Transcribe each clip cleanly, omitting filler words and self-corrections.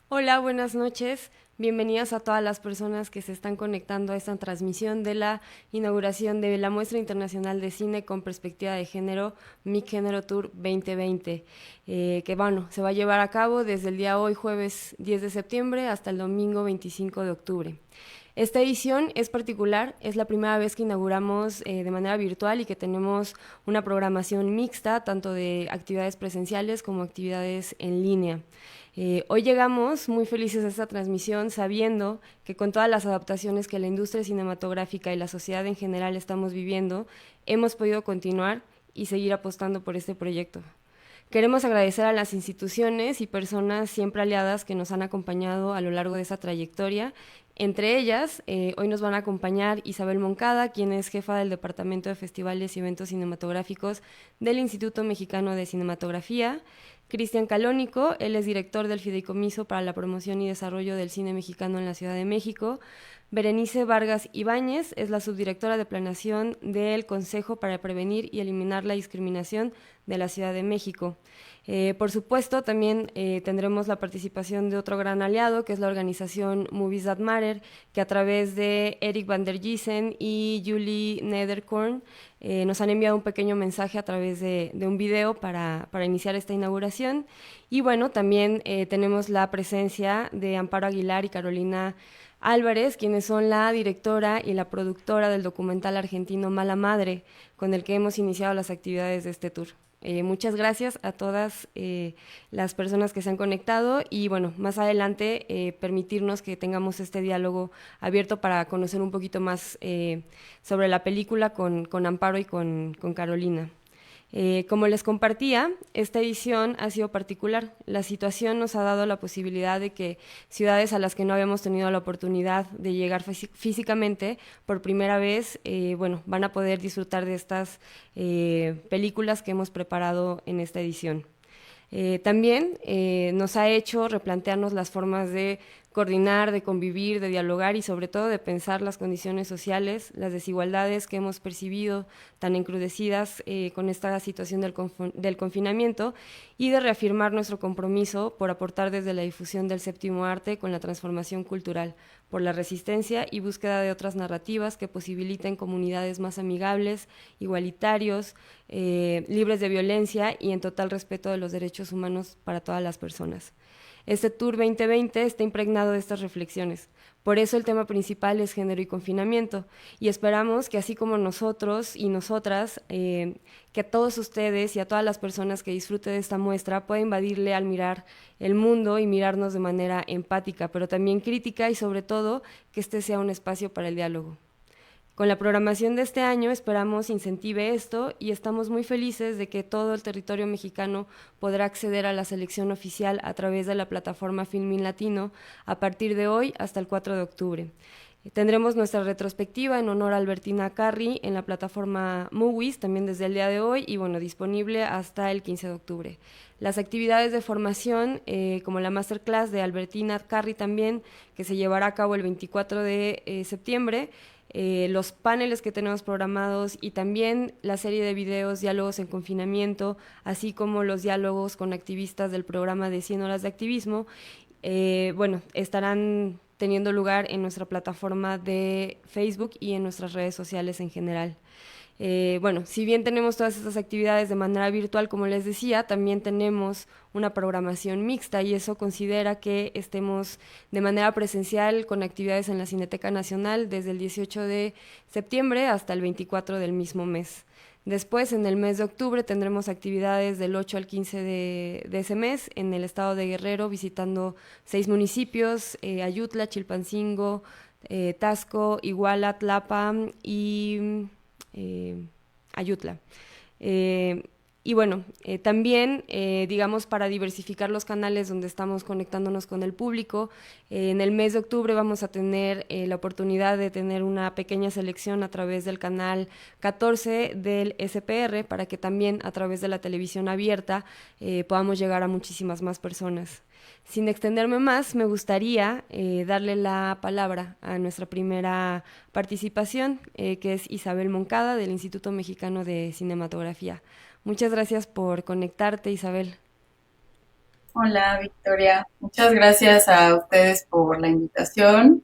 Hola, buenas noches. Bienvenidas a todas las personas que se están conectando a esta transmisión de la inauguración de la Muestra Internacional de Cine con Perspectiva de Género, Mi Género Tour 2020, que bueno, se va a llevar a cabo desde el día hoy, jueves 10 de septiembre, hasta el domingo 25 de octubre. Esta edición es particular, es la primera vez que inauguramos de manera virtual y que tenemos una programación mixta, tanto de actividades presenciales como actividades en línea. Hoy llegamos muy felices a esta transmisión sabiendo que con todas las adaptaciones que la industria cinematográfica y la sociedad en general estamos viviendo, hemos podido continuar y seguir apostando por este proyecto. Queremos agradecer a las instituciones y personas siempre aliadas que nos han acompañado a lo largo de esta trayectoria. Entre ellas, hoy nos van a acompañar Isabel Moncada, quien es jefa del Departamento de Festivales y Eventos Cinematográficos del Instituto Mexicano de Cinematografía; Cristian Calónico, él es director del Fideicomiso para la Promoción y Desarrollo del Cine Mexicano en la Ciudad de México; Berenice Vargas Ibáñez es la subdirectora de planeación del Consejo para Prevenir y Eliminar la Discriminación de la Ciudad de México. Por supuesto, también tendremos la participación de otro gran aliado, que es la organización Movies That Matter, que a través de Eric van der Giesen y Julie Nederkorn nos han enviado un pequeño mensaje a través de un video para iniciar esta inauguración. Y bueno, también tenemos la presencia de Amparo Aguilar y Carolina Álvarez, quienes son la directora y la productora del documental argentino Mala Madre, con el que hemos iniciado las actividades de este tour. Muchas gracias a todas las personas que se han conectado y bueno, más adelante permitirnos que tengamos este diálogo abierto para conocer un poquito más sobre la película con Amparo y con Carolina. Como les compartía, esta edición ha sido particular. La situación nos ha dado la posibilidad de que ciudades a las que no habíamos tenido la oportunidad de llegar físicamente por primera vez, bueno, van a poder disfrutar de estas películas que hemos preparado en esta edición. También nos ha hecho replantearnos las formas de coordinar, de convivir, de dialogar y sobre todo de pensar las condiciones sociales, las desigualdades que hemos percibido tan encrudecidas con esta situación del confinamiento, y de reafirmar nuestro compromiso por aportar desde la difusión del séptimo arte con la transformación cultural, por la resistencia y búsqueda de otras narrativas que posibiliten comunidades más amigables, igualitarios, libres de violencia y en total respeto de los derechos humanos para todas las personas. Este Tour 2020 está impregnado de estas reflexiones. Por eso el tema principal es género y confinamiento. Y esperamos que así como nosotros y nosotras, que a todos ustedes y a todas las personas que disfruten de esta muestra pueda invadirle al mirar el mundo y mirarnos de manera empática, pero también crítica y sobre todo que este sea un espacio para el diálogo. Con la programación de este año esperamos incentive esto y estamos muy felices de que todo el territorio mexicano podrá acceder a la selección oficial a través de la plataforma Filmin Latino a partir de hoy hasta el 4 de octubre. Tendremos nuestra retrospectiva en honor a Albertina Carri en la plataforma Movies, también desde el día de hoy y bueno, disponible hasta el 15 de octubre. Las actividades de formación, como la masterclass de Albertina Carri también, que se llevará a cabo el 24 de septiembre, los paneles que tenemos programados y también la serie de videos Diálogos en Confinamiento, así como los diálogos con activistas del programa de 100 horas de activismo, bueno, estarán teniendo lugar en nuestra plataforma de Facebook y en nuestras redes sociales en general. Bueno, si bien tenemos todas estas actividades de manera virtual, como les decía, también tenemos una programación mixta y eso considera que estemos de manera presencial con actividades en la Cineteca Nacional desde el 18 de septiembre hasta el 24 del mismo mes. Después, en el mes de octubre, tendremos actividades del 8 al 15 de ese mes en el estado de Guerrero, visitando 6 municipios, Ayutla, Chilpancingo, Tasco, Iguala, Tlapa y eh, Ayutla. Y bueno, también, digamos, para diversificar los canales donde estamos conectándonos con el público, en el mes de octubre vamos a tener la oportunidad de tener una pequeña selección a través del canal 14 del SPR para que también a través de la televisión abierta podamos llegar a muchísimas más personas. Sin extenderme más, me gustaría darle la palabra a nuestra primera participación, que es Isabel Moncada, del Instituto Mexicano de Cinematografía. Muchas gracias por conectarte, Isabel. Hola, Victoria. Muchas gracias a ustedes por la invitación.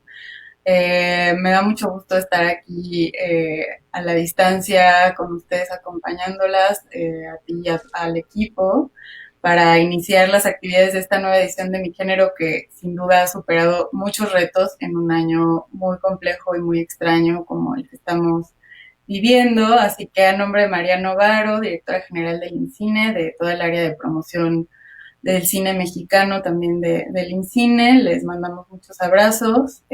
Me da mucho gusto estar aquí a la distancia con ustedes acompañándolas, a ti y al equipo, para iniciar las actividades de esta nueva edición de Mi Género que sin duda ha superado muchos retos en un año muy complejo y muy extraño como el que estamos viviendo. Así que a nombre de María Novaro, directora general del INCINE, de toda el área de promoción del cine mexicano, también del INCINE. Les mandamos muchos abrazos,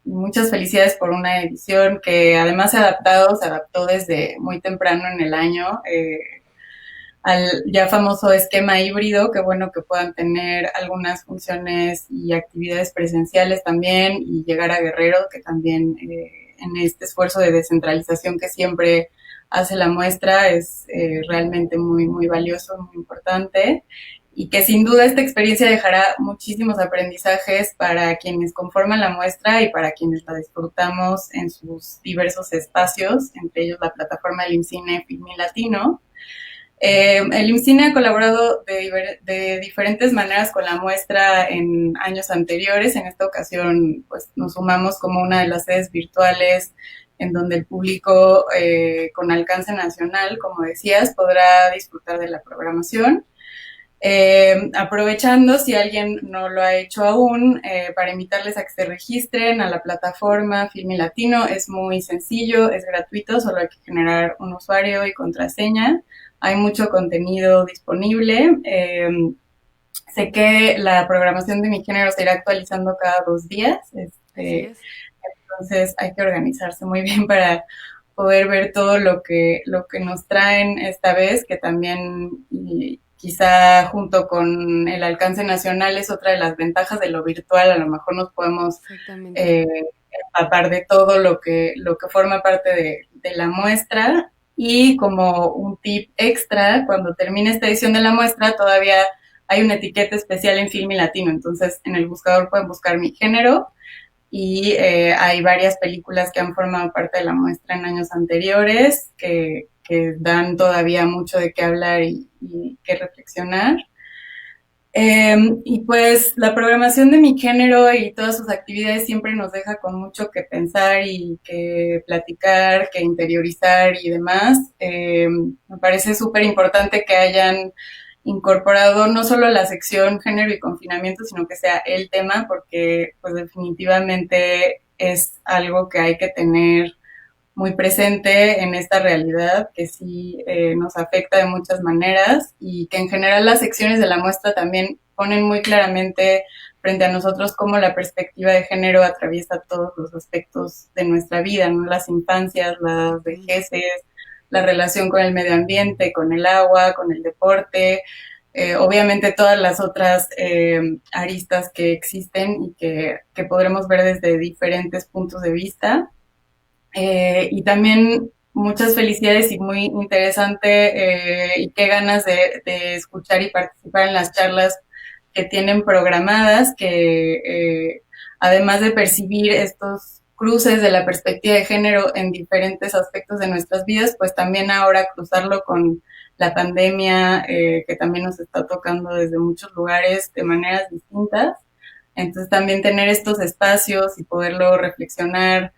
muchas felicidades por una edición que además se adaptó desde muy temprano en el año al ya famoso esquema híbrido. Qué bueno que puedan tener algunas funciones y actividades presenciales también y llegar a Guerrero, que también en este esfuerzo de descentralización que siempre hace la muestra es realmente muy, muy valioso, muy importante y que sin duda esta experiencia dejará muchísimos aprendizajes para quienes conforman la muestra y para quienes la disfrutamos en sus diversos espacios, entre ellos la plataforma del IMCINE Filmin Latino. El IMCINE ha colaborado de diferentes maneras con la muestra en años anteriores. En esta ocasión, pues nos sumamos como una de las sedes virtuales en donde el público con alcance nacional, como decías, podrá disfrutar de la programación. Aprovechando, si alguien no lo ha hecho aún, para invitarles a que se registren a la plataforma Filmi Latino. Es muy sencillo, es gratuito, solo hay que generar un usuario y contraseña. Hay mucho contenido disponible. Sé que la programación de Mi Género se irá actualizando cada 2 días. Así es. Entonces hay que organizarse muy bien para poder ver todo lo que nos traen esta vez, que también y quizá junto con el alcance nacional es otra de las ventajas de lo virtual. A lo mejor nos podemos Exactamente. eh, empapar de todo lo que forma parte de la muestra. Y como un tip extra, cuando termine esta edición de la muestra, todavía hay una etiqueta especial en Filmi Latino. Entonces, en el buscador pueden buscar Mi Género y hay varias películas que han formado parte de la muestra en años anteriores que dan todavía mucho de qué hablar y que reflexionar. Y pues la programación de Mi Género y todas sus actividades siempre nos deja con mucho que pensar y que platicar, que interiorizar y demás. Me parece súper importante que hayan incorporado no solo la sección género y confinamiento, sino que sea el tema, porque pues definitivamente es algo que hay que tener muy presente en esta realidad que sí nos afecta de muchas maneras y que en general las secciones de la muestra también ponen muy claramente frente a nosotros cómo la perspectiva de género atraviesa todos los aspectos de nuestra vida, ¿no? Las infancias, las Exactamente. vejeces, la relación con el medio ambiente, con el agua, con el deporte, obviamente todas las otras aristas que existen y que podremos ver desde diferentes puntos de vista. Y también muchas felicidades y muy interesante y qué ganas de escuchar y participar en las charlas que tienen programadas, que además de percibir estos cruces de la perspectiva de género en diferentes aspectos de nuestras vidas, pues también ahora cruzarlo con la pandemia que también nos está tocando desde muchos lugares de maneras distintas. Entonces también tener estos espacios y poderlo reflexionar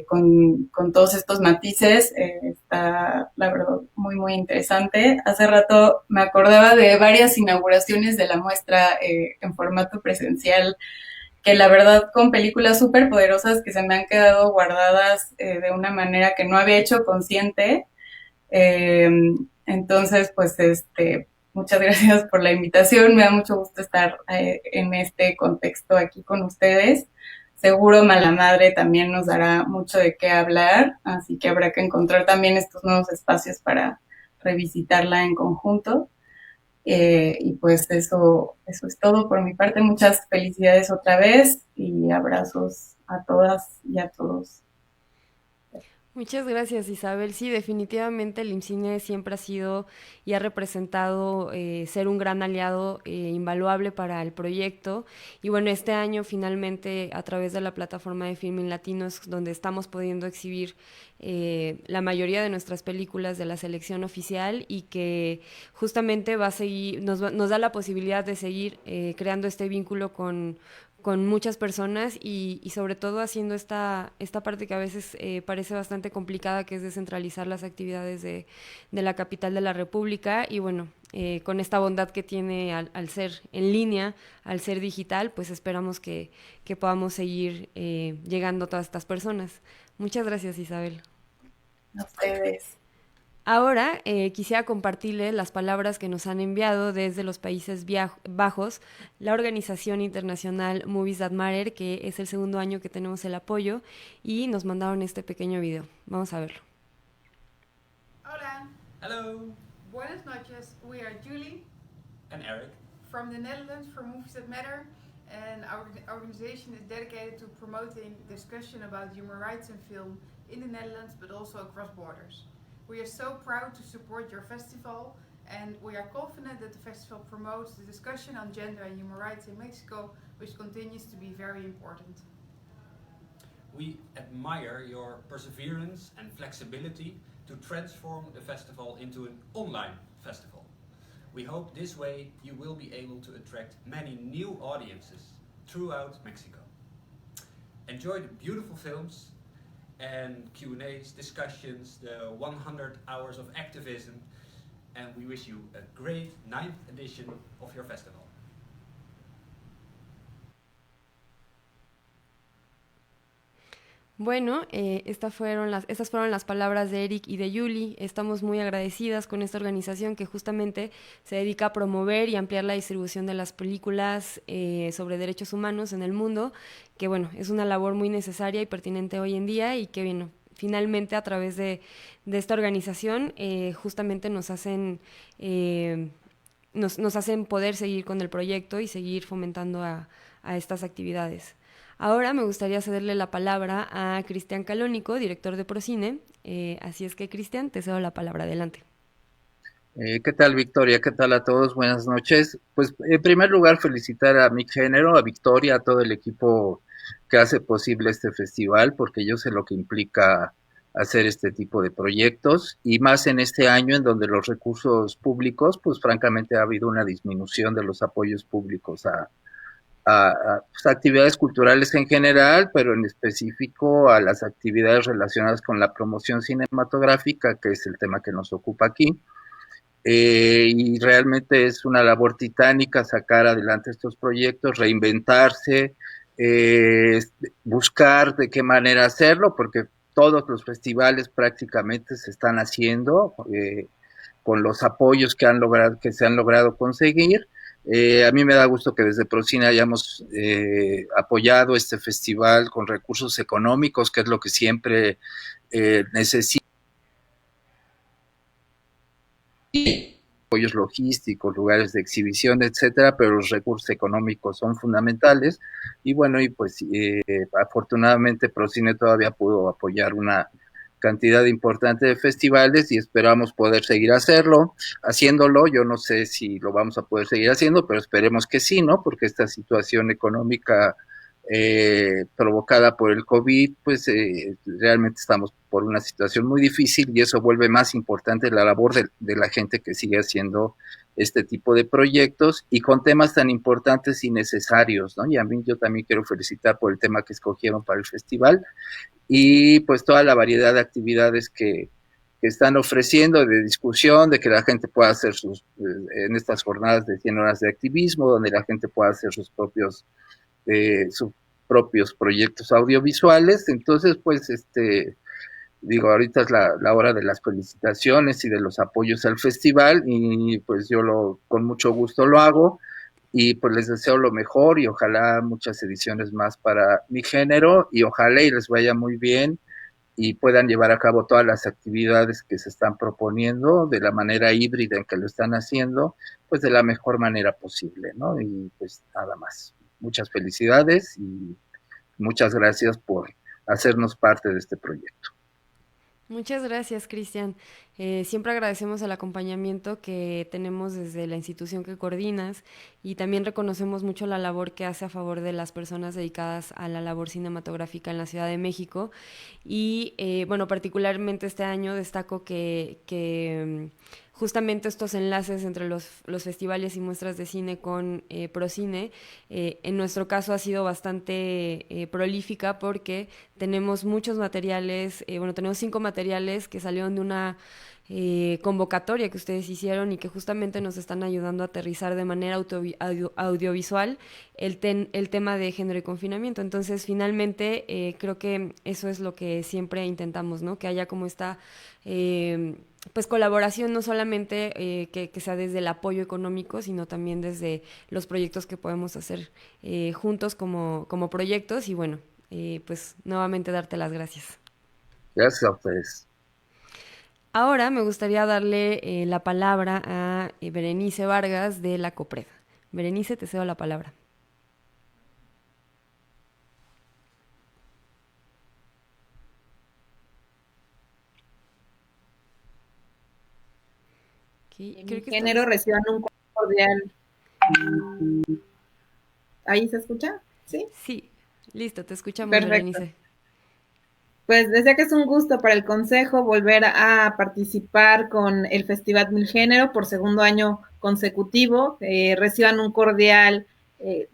con todos estos matices está, la verdad, muy, muy interesante. Hace rato me acordaba de varias inauguraciones de la muestra en formato presencial, que la verdad con películas súper poderosas que se me han quedado guardadas de una manera que no había hecho consciente. Eh, entonces, pues, muchas gracias por la invitación. Me da mucho gusto estar en este contexto aquí con ustedes. Seguro Mala Madre también nos dará mucho de qué hablar, así que habrá que encontrar también estos nuevos espacios para revisitarla en conjunto. Y pues eso es todo por mi parte. Muchas felicidades otra vez y abrazos a todas y a todos. Muchas gracias, Isabel. Sí, definitivamente el IMCINE siempre ha sido y ha representado ser un gran aliado invaluable para el proyecto. Y bueno, este año finalmente a través de la plataforma de Filmin Latinos, donde estamos pudiendo exhibir la mayoría de nuestras películas de la selección oficial y que justamente va a seguir, nos da la posibilidad de seguir creando este vínculo con muchas personas y sobre todo haciendo esta parte que a veces parece bastante complicada, que es descentralizar las actividades de la capital de la República. Y bueno, con esta bondad que tiene al ser en línea, al ser digital, pues esperamos que podamos seguir llegando a todas estas personas. Muchas gracias, Isabel. A ustedes. Ahora quisiera compartirles las palabras que nos han enviado desde los Países Bajos, la organización internacional Movies That Matter, que es el segundo año que tenemos el apoyo, y nos mandaron este pequeño video. Vamos a verlo. Hola. Hello. Buenas noches. We are Julie. And Eric. From the Netherlands for Movies That Matter. And our organization is dedicated to promoting discussion about human rights in film in the Netherlands, but also across borders. We are so proud to support your festival, and we are confident that the festival promotes the discussion on gender and human rights in Mexico, which continues to be very important. We admire your perseverance and flexibility to transform the festival into an online festival. We hope this way you will be able to attract many new audiences throughout Mexico. Enjoy the beautiful films and Q&As, discussions, the 100 hours of activism, and we wish you a great 9th edition of your festival. Bueno, estas fueron las palabras de Eric y de Yuli. Estamos muy agradecidas con esta organización que justamente se dedica a promover y ampliar la distribución de las películas sobre derechos humanos en el mundo, que bueno, es una labor muy necesaria y pertinente hoy en día y que bueno, finalmente a través de esta organización justamente nos hacen poder seguir con el proyecto y seguir fomentando a estas actividades. Ahora me gustaría cederle la palabra a Cristian Calónico, director de Procine. Así es que, Cristian, te cedo la palabra. Adelante. ¿Qué tal, Victoria? ¿Qué tal a todos? Buenas noches. Pues, en primer lugar, felicitar a mi género, a Victoria, a todo el equipo que hace posible este festival, porque yo sé lo que implica hacer este tipo de proyectos, y más en este año en donde los recursos públicos, pues francamente ha habido una disminución de los apoyos públicos pues, actividades culturales en general, pero en específico a las actividades relacionadas con la promoción cinematográfica, que es el tema que nos ocupa aquí. Y realmente es una labor titánica sacar adelante estos proyectos, reinventarse, buscar de qué manera hacerlo, porque todos los festivales prácticamente se están haciendo con los apoyos que se han logrado conseguir. A mí me da gusto que desde Procine hayamos apoyado este festival con recursos económicos, que es lo que siempre necesita. Apoyos logísticos, lugares de exhibición, etcétera, pero los recursos económicos son fundamentales. Y bueno, y pues afortunadamente Procine todavía pudo apoyar una cantidad importante de festivales y esperamos poder seguir haciéndolo. Yo no sé si lo vamos a poder seguir haciendo, pero esperemos que sí, ¿no? Porque esta situación económica provocada por el COVID, pues realmente estamos por una situación muy difícil y eso vuelve más importante la labor de la gente que sigue haciendo este tipo de proyectos y con temas tan importantes y necesarios, ¿no? Y a mí yo también quiero felicitar por el tema que escogieron para el festival y pues toda la variedad de actividades que están ofreciendo de discusión, de que la gente pueda hacer en estas jornadas de 100 horas de activismo, donde la gente pueda hacer sus propios proyectos audiovisuales. Entonces, pues, digo, ahorita es la hora de las felicitaciones y de los apoyos al festival y pues yo con mucho gusto lo hago y pues les deseo lo mejor y ojalá muchas ediciones más para mi género y ojalá y les vaya muy bien y puedan llevar a cabo todas las actividades que se están proponiendo de la manera híbrida en que lo están haciendo, pues de la mejor manera posible, ¿no? Y pues nada más. Muchas felicidades y muchas gracias por hacernos parte de este proyecto. Muchas gracias, Cristian. Siempre agradecemos el acompañamiento que tenemos desde la institución que coordinas y también reconocemos mucho la labor que hace a favor de las personas dedicadas a la labor cinematográfica en la Ciudad de México. Y bueno, particularmente este año destaco que justamente estos enlaces entre los festivales y muestras de cine con Procine, en nuestro caso ha sido bastante prolífica porque tenemos muchos materiales, bueno, tenemos 5 materiales que salieron de una convocatoria que ustedes hicieron y que justamente nos están ayudando a aterrizar de manera audiovisual el tema de género y confinamiento. Entonces, finalmente, creo que eso es lo que siempre intentamos, ¿no? Que haya como esta pues colaboración, no solamente que sea desde el apoyo económico, sino también desde los proyectos que podemos hacer juntos como proyectos. Y bueno, pues nuevamente darte las gracias. Gracias a ustedes. Ahora me gustaría darle la palabra a Berenice Vargas de la COPRED. Berenice, te cedo la palabra. Okay, creo que género reciban un cordial. ¿Ahí se escucha? Sí. Sí, listo, te escuchamos, Perfecto. Berenice. Pues desde que es un gusto para el Consejo volver a participar con el Festival Mil Género por segundo año consecutivo. Reciban un cordial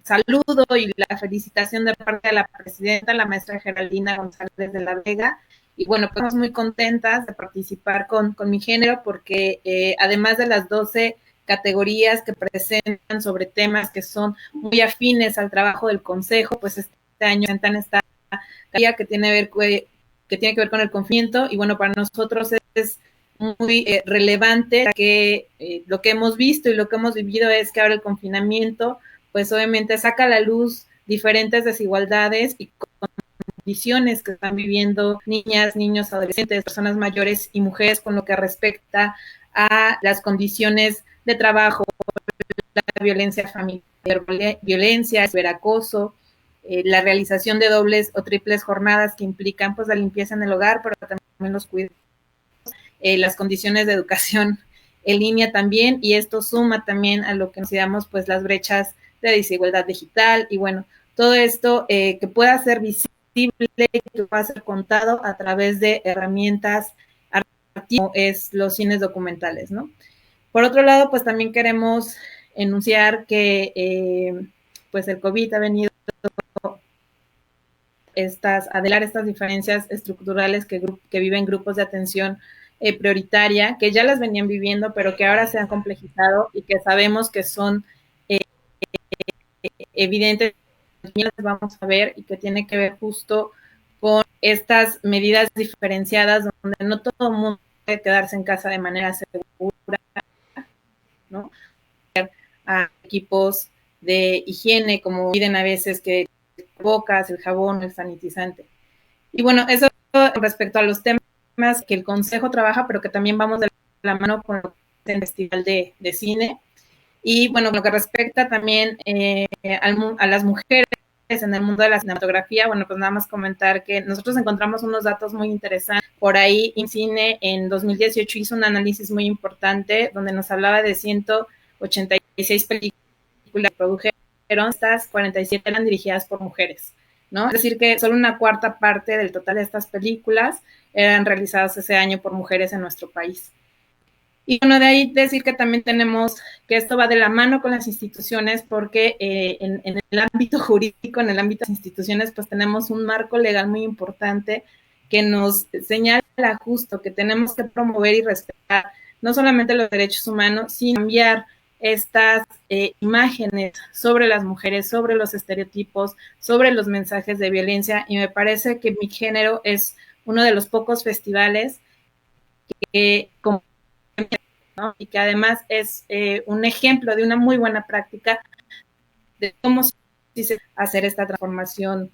saludo y la felicitación de parte de la presidenta, la maestra Geraldina González de la Vega. Y bueno, pues estamos muy contentas de participar con Mi Género porque además de las 12 categorías que presentan sobre temas que son muy afines al trabajo del Consejo, pues este año presentan esta categoría que tiene que ver con el confinamiento y bueno, para nosotros es muy relevante que lo que hemos visto y lo que hemos vivido es que ahora el confinamiento pues obviamente saca a la luz diferentes desigualdades y condiciones que están viviendo niñas, niños, adolescentes, personas mayores y mujeres con lo que respecta a las condiciones de trabajo, la violencia familiar, violencia, ciberacoso, la realización de dobles o triples jornadas que implican pues la limpieza en el hogar, pero también los cuidados, las condiciones de educación en línea también, y esto suma también a lo que consideramos pues las brechas de desigualdad digital, y bueno, todo esto que pueda ser visible, que pueda ser contado a través de herramientas como es los cines documentales, ¿no? Por otro lado, pues también queremos enunciar que pues el COVID ha venido adelar estas diferencias estructurales que viven grupos de atención prioritaria, que ya las venían viviendo, pero que ahora se han complejizado y que sabemos que son evidentes, que las vamos a ver y que tiene que ver justo con estas medidas diferenciadas donde no todo el mundo puede quedarse en casa de manera segura, ¿no? A equipos de higiene, como piden a veces que bocas, el jabón, el sanitizante. Y bueno, eso respecto a los temas que el Consejo trabaja, pero que también vamos de la mano con el Festival de Cine. Y bueno, lo que respecta también a las mujeres en el mundo de la cinematografía, bueno, pues nada más comentar que nosotros encontramos unos datos muy interesantes. Por ahí, INCINE en 2018 hizo un análisis muy importante donde nos hablaba de 186 películas que produjeron, estas 47 eran dirigidas por mujeres, ¿no? Es decir, que solo una cuarta parte del total de estas películas eran realizadas ese año por mujeres en nuestro país. Y bueno, de ahí decir que también tenemos que esto va de la mano con las instituciones porque en el ámbito jurídico, en el ámbito de las instituciones, pues tenemos un marco legal muy importante que nos señala justo que tenemos que promover y respetar no solamente los derechos humanos, sino cambiar estas imágenes sobre las mujeres, sobre los estereotipos, sobre los mensajes de violencia, y me parece que Mi Género es uno de los pocos festivales que, ¿no? Y que además es un ejemplo de una muy buena práctica de cómo se dice hacer esta transformación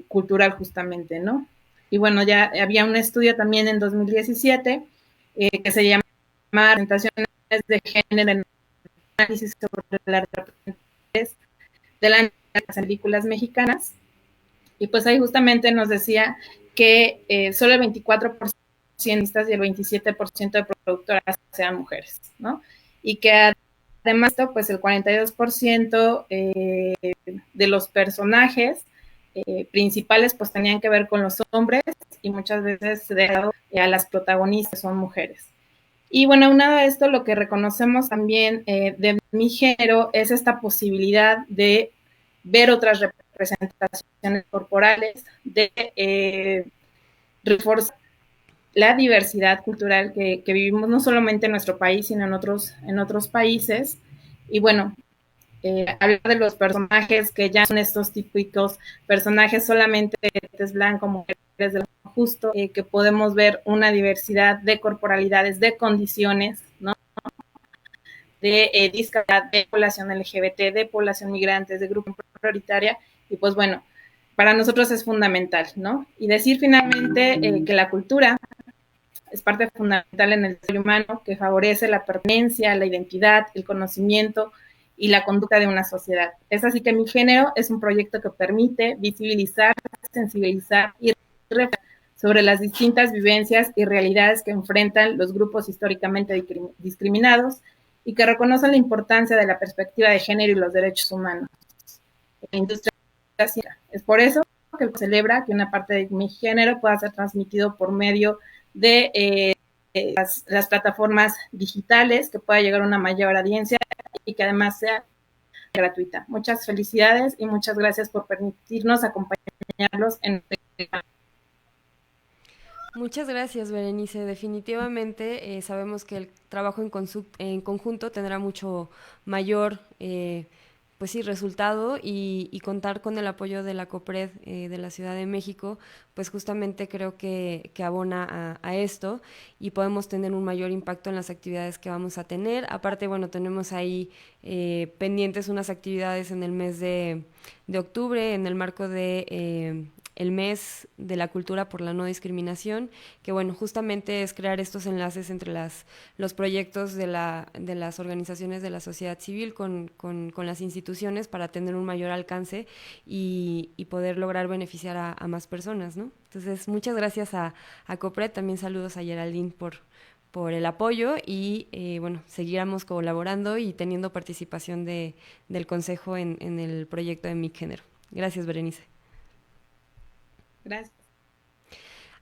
cultural justamente, ¿no? Y bueno, ya había un estudio también en 2017 que se llama Representaciones de Género en análisis sobre las representaciones de las películas mexicanas, y pues ahí justamente nos decía que solo el 24% y el 27% de productoras sean mujeres, ¿no? Y que además, pues el 42% de los personajes principales pues tenían que ver con los hombres y muchas veces a las protagonistas son mujeres. Y bueno, aunado a esto, lo que reconocemos también de mi género es esta posibilidad de ver otras representaciones corporales, de reforzar la diversidad cultural que vivimos no solamente en nuestro país, sino en otros países. Y bueno, hablar de los personajes que ya son estos típicos personajes solamente de tez blanca, mujeres de justo, que podemos ver una diversidad de corporalidades, de condiciones, ¿no? De discapacidad, de población LGBT, de población migrantes, de grupo prioritaria, y pues bueno, para nosotros es fundamental, ¿no? Y decir finalmente que la cultura es parte fundamental en el desarrollo humano, que favorece la pertenencia, la identidad, el conocimiento y la conducta de una sociedad. Es así que Mi Género es un proyecto que permite visibilizar, sensibilizar y reflexionar sobre las distintas vivencias y realidades que enfrentan los grupos históricamente discriminados y que reconocen la importancia de la perspectiva de género y los derechos humanos en la industria. Es por eso que celebra que una parte de Mi Género pueda ser transmitido por medio de las plataformas digitales, que pueda llegar a una mayor audiencia y que además sea gratuita. Muchas felicidades y muchas gracias por permitirnos acompañarlos en este. Muchas gracias, Berenice. Definitivamente sabemos que el trabajo en conjunto tendrá mucho mayor pues sí, resultado y contar con el apoyo de la COPRED de la Ciudad de México, pues justamente creo que abona a esto y podemos tener un mayor impacto en las actividades que vamos a tener. Aparte, bueno, tenemos ahí pendientes unas actividades en el mes de octubre, en el marco de el mes de la cultura por la no discriminación, que bueno, justamente es crear estos enlaces entre los proyectos de las organizaciones de la sociedad civil con las instituciones para tener un mayor alcance y poder lograr beneficiar a más personas, ¿no? Entonces, muchas gracias a COPRED, también saludos a Geraldine por el apoyo y bueno, seguiremos colaborando y teniendo participación del Consejo en el proyecto de Mi Género. Gracias, Berenice. Gracias.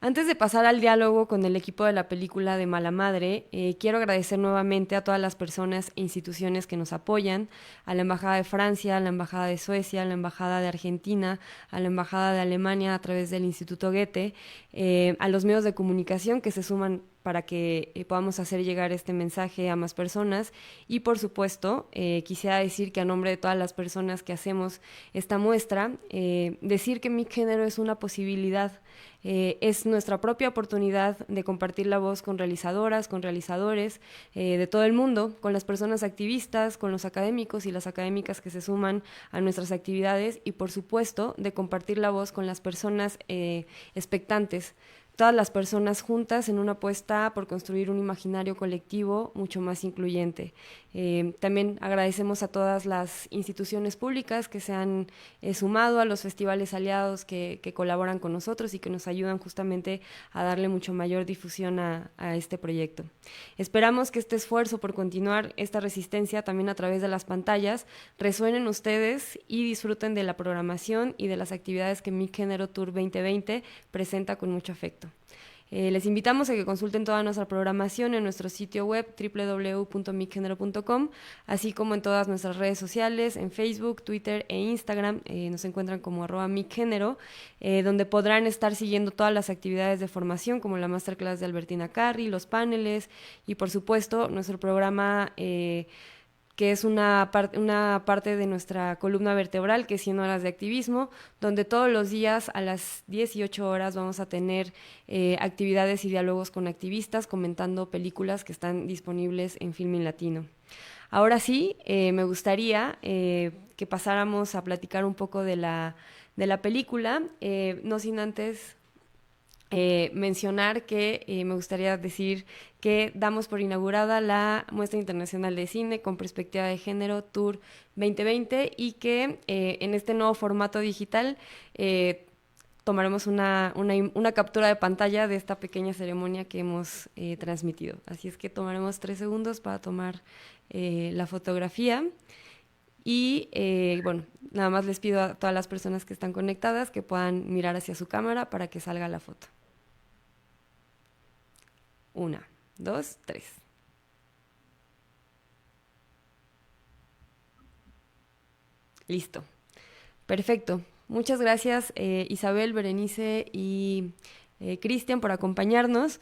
Antes de pasar al diálogo con el equipo de la película de Mala Madre, quiero agradecer nuevamente a todas las personas e instituciones que nos apoyan, a la Embajada de Francia, a la Embajada de Suecia, a la Embajada de Argentina, a la Embajada de Alemania a través del Instituto Goethe, a los medios de comunicación que se suman para que podamos hacer llegar este mensaje a más personas y por supuesto quisiera decir que a nombre de todas las personas que hacemos esta muestra, decir que Mi Género es una posibilidad, es nuestra propia oportunidad de compartir la voz con realizadoras, con realizadores de todo el mundo, con las personas activistas, con los académicos y las académicas que se suman a nuestras actividades y por supuesto de compartir la voz con las personas expectantes, todas las personas juntas en una apuesta por construir un imaginario colectivo mucho más incluyente. También agradecemos a todas las instituciones públicas que se han sumado a los festivales aliados que colaboran con nosotros y que nos ayudan justamente a darle mucho mayor difusión a este proyecto. Esperamos que este esfuerzo por continuar esta resistencia también a través de las pantallas resuenen ustedes y disfruten de la programación y de las actividades que Mi Género Tour 2020 presenta con mucho afecto. Les invitamos a que consulten toda nuestra programación en nuestro sitio web www.miggenero.com, así como en todas nuestras redes sociales, en Facebook, Twitter e Instagram, nos encuentran como @miggenero, donde podrán estar siguiendo todas las actividades de formación, como la Masterclass de Albertina Carri, los paneles y por supuesto nuestro programa que es una parte de nuestra columna vertebral, que es 100 horas de activismo, donde todos los días a las 18 horas vamos a tener actividades y diálogos con activistas comentando películas que están disponibles en Filmin Latino. Ahora sí, me gustaría que pasáramos a platicar un poco de la película, no sin antes mencionar que me gustaría decir que damos por inaugurada la Muestra Internacional de Cine con Perspectiva de Género Tour 2020 y que en este nuevo formato digital tomaremos una captura de pantalla de esta pequeña ceremonia que hemos transmitido. Así es que tomaremos 3 segundos para tomar la fotografía. Y bueno, nada más les pido a todas las personas que están conectadas que puedan mirar hacia su cámara para que salga la foto. 1, 2, 3. Listo. Perfecto. Muchas gracias Isabel, Berenice y Cristian por acompañarnos.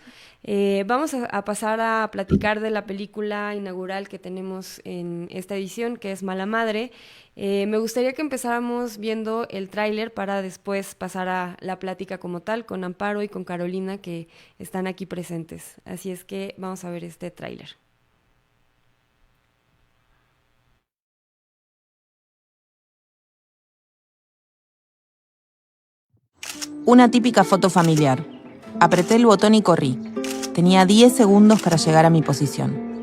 Vamos a pasar a platicar de la película inaugural que tenemos en esta edición, que es Mala Madre. Me gustaría que empezáramos viendo el tráiler para después pasar a la plática como tal con Amparo y con Carolina, que están aquí presentes. Así es que vamos a ver este tráiler. Una típica foto familiar. Apreté el botón y corrí. Tenía 10 segundos para llegar a mi posición.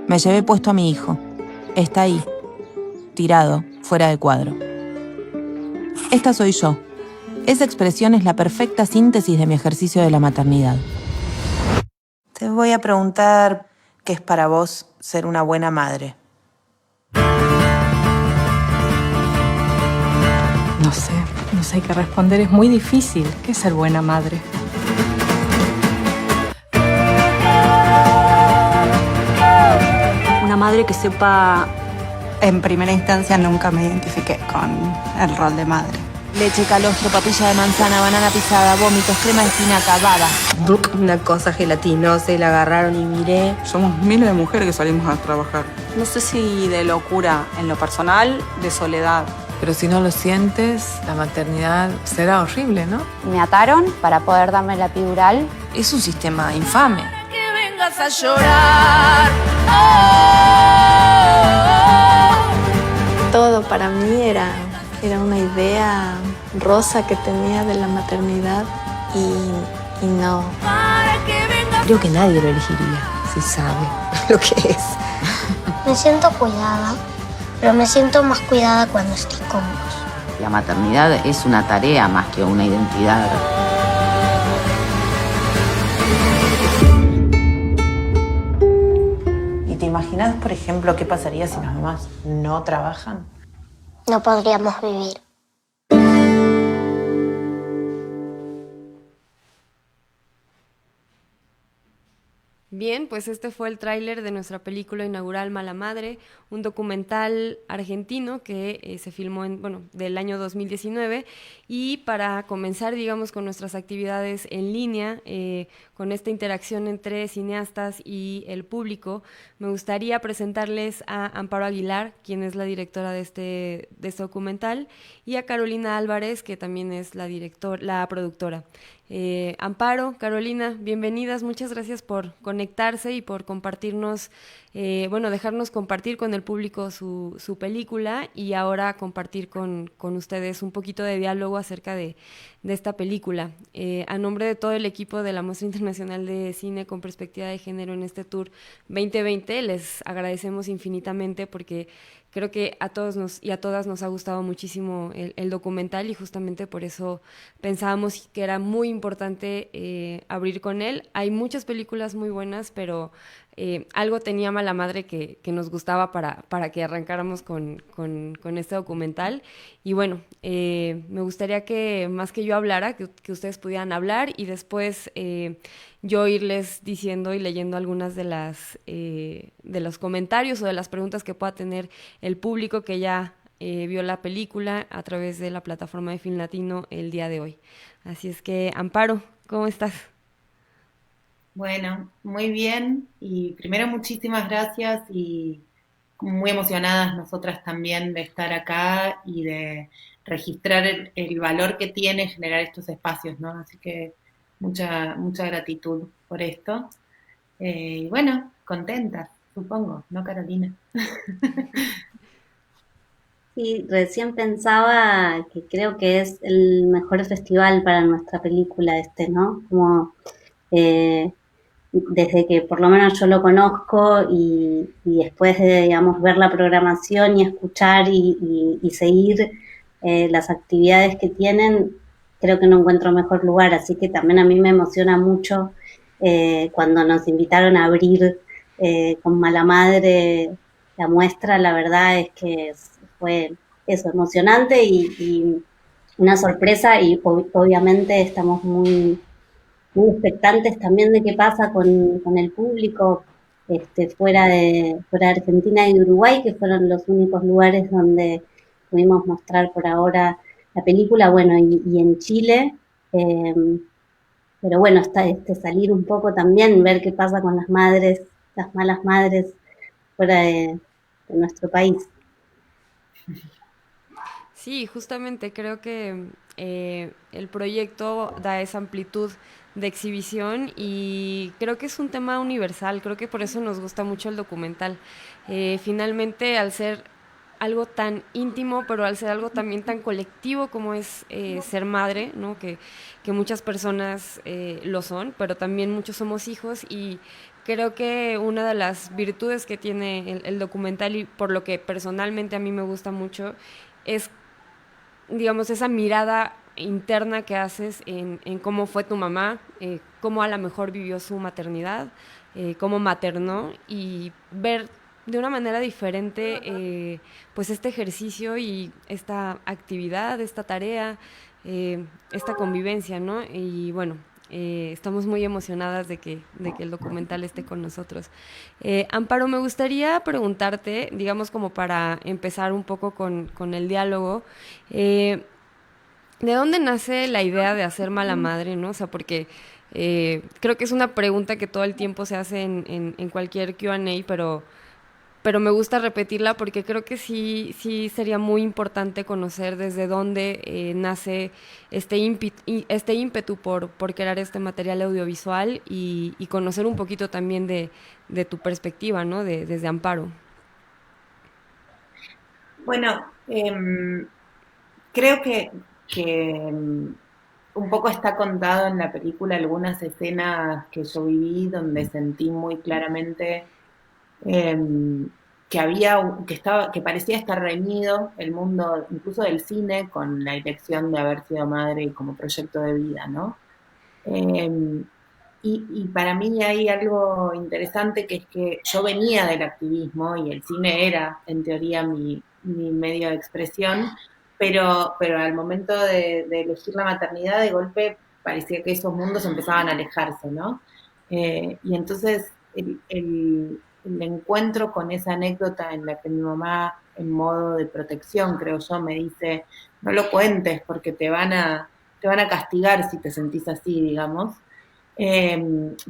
Me llevé puesto a mi hijo. Está ahí, tirado, fuera de cuadro. Esta soy yo. Esa expresión es la perfecta síntesis de mi ejercicio de la maternidad. Te voy a preguntar qué es para vos ser una buena madre. No sé qué responder, es muy difícil. ¿Qué es ser buena madre? Una madre que sepa... En primera instancia nunca me identifiqué con el rol de madre. Leche, calostro, papilla de manzana, banana pisada, vómitos, crema de espinaca, baba. Una cosa gelatinosa y la agarraron y miré. Somos miles de mujeres que salimos a trabajar. No sé si de locura en lo personal, de soledad. Pero si no lo sientes, la maternidad será horrible, ¿no? Me ataron para poder darme la epidural. Es un sistema infame. Para que vengas a llorar. Todo para mí era una idea rosa que tenía de la maternidad y no. Creo que nadie lo elegiría si sabe lo que es. Me siento cuidada, pero me siento más cuidada cuando estoy con vos. La maternidad es una tarea más que una identidad. ¿Y te imaginas, por ejemplo, qué pasaría si las mamás no trabajan? No podríamos vivir. Bien, pues este fue el tráiler de nuestra película inaugural Mala Madre, un documental argentino que se filmó del año 2019. Y para comenzar, digamos, con nuestras actividades en línea, con esta interacción entre cineastas y el público, me gustaría presentarles a Amparo Aguilar, quien es la directora de este documental, y a Carolina Álvarez, que también es la productora. Amparo, Carolina, bienvenidas, muchas gracias por conectarse y por compartirnos, dejarnos compartir con el público su película y ahora compartir con ustedes un poquito de diálogo acerca de esta película. A nombre de todo el equipo de la Muestra Internacional de Cine con Perspectiva de Género en este Tour 2020, les agradecemos infinitamente porque creo que a todos y a todas nos ha gustado muchísimo el documental y justamente por eso pensábamos que era muy importante abrir con él. Hay muchas películas muy buenas, pero algo tenía Mala Madre que nos gustaba para que arrancáramos con este documental. Y bueno, me gustaría que más que yo hablara, que ustedes pudieran hablar y después yo irles diciendo y leyendo algunas de los comentarios o de las preguntas que pueda tener el público que ya vio la película a través de la plataforma de Film Latino el día de hoy. Así es que, Amparo, ¿cómo estás? Bueno, muy bien. Y primero muchísimas gracias y muy emocionadas nosotras también de estar acá y de registrar el valor que tiene generar estos espacios, ¿no? Así que mucha gratitud por esto. Y bueno, contenta, supongo, ¿no, Carolina? Sí, recién pensaba que creo que es el mejor festival para nuestra película ¿no? Como desde que por lo menos yo lo conozco y después de, digamos, ver la programación y escuchar y seguir las actividades que tienen, creo que no encuentro mejor lugar, así que también a mí me emociona mucho cuando nos invitaron a abrir con Mala Madre la muestra. La verdad es que fue eso, emocionante y una sorpresa, y obviamente estamos muy expectantes también de qué pasa con el público fuera de Argentina y de Uruguay, que fueron los únicos lugares donde pudimos mostrar por ahora la película, bueno, y en Chile, pero bueno, está salir un poco también, ver qué pasa con las madres, las malas madres fuera de nuestro país. Sí, justamente creo que el proyecto da esa amplitud de exhibición y creo que es un tema universal, creo que por eso nos gusta mucho el documental. Finalmente, al ser algo tan íntimo, pero al ser algo también tan colectivo como es ser madre, ¿no? Que muchas personas lo son, pero también muchos somos hijos, y creo que una de las virtudes que tiene el documental, y por lo que personalmente a mí me gusta mucho, es, digamos, esa mirada interna que haces en cómo fue tu mamá, cómo a lo mejor vivió su maternidad, cómo maternó, y ver de una manera diferente pues este ejercicio y esta actividad, esta tarea, esta convivencia, ¿no? Y bueno, estamos muy emocionadas de que el documental esté con nosotros. Amparo, me gustaría preguntarte, digamos, como para empezar un poco con el diálogo, ¿de dónde nace la idea de hacer Mala Madre, no? O sea, porque creo que es una pregunta que todo el tiempo se hace en cualquier Q&A, pero me gusta repetirla porque creo que sí sería muy importante conocer desde dónde nace este ímpetu por crear este material audiovisual, y conocer un poquito también de tu perspectiva, ¿no? Desde Amparo. Bueno, creo que un poco está contado en la película algunas escenas que yo viví donde sentí muy claramente que parecía estar reñido el mundo, incluso del cine, con la elección de haber sido madre y como proyecto de vida, ¿no? Y para mí hay algo interesante, que es que yo venía del activismo y el cine era, en teoría, mi medio de expresión, pero al momento de elegir la maternidad, de golpe parecía que esos mundos empezaban a alejarse, ¿no? Y entonces el encuentro con esa anécdota en la que mi mamá, en modo de protección, creo yo, me dice: no lo cuentes porque te van a castigar si te sentís así, digamos.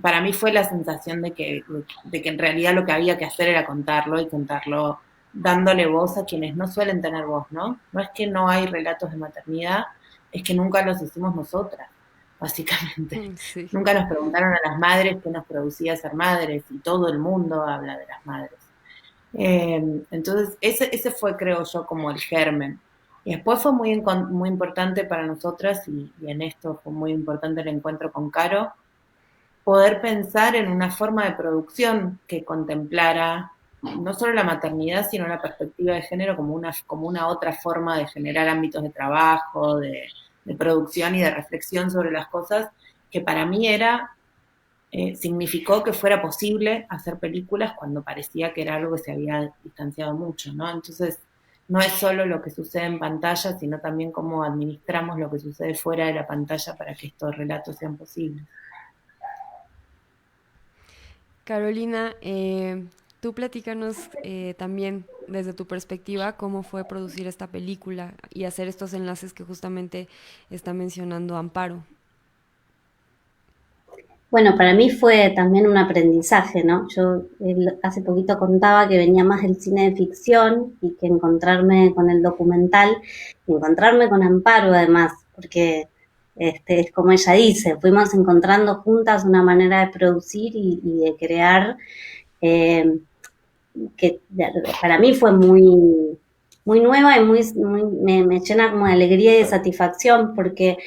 Para mí fue la sensación de que en realidad lo que había que hacer era contarlo, y contarlo dándole voz a quienes no suelen tener voz, ¿no? No es que no hay relatos de maternidad, es que nunca los hicimos nosotras, básicamente. Sí. Nunca nos preguntaron a las madres qué nos producía ser madres, y todo el mundo habla de las madres. Entonces, ese fue, creo yo, como el germen. Y después fue muy importante para nosotras, y en esto fue muy importante el encuentro con Caro, poder pensar en una forma de producción que contemplara no solo la maternidad, sino la perspectiva de género como una otra forma de generar ámbitos de trabajo, de producción y de reflexión sobre las cosas, que para mí significó que fuera posible hacer películas cuando parecía que era algo que se había distanciado mucho, ¿no? Entonces, no es solo lo que sucede en pantalla, sino también cómo administramos lo que sucede fuera de la pantalla para que estos relatos sean posibles. Carolina, tú platícanos también desde tu perspectiva cómo fue producir esta película y hacer estos enlaces que justamente está mencionando Amparo. Bueno, para mí fue también un aprendizaje, ¿no? Yo hace poquito contaba que venía más del cine de ficción, y que encontrarme con el documental, y encontrarme con Amparo además, porque es como ella dice, fuimos encontrando juntas una manera de producir y de crear que para mí fue muy nueva, y me llena como de alegría y de satisfacción, porque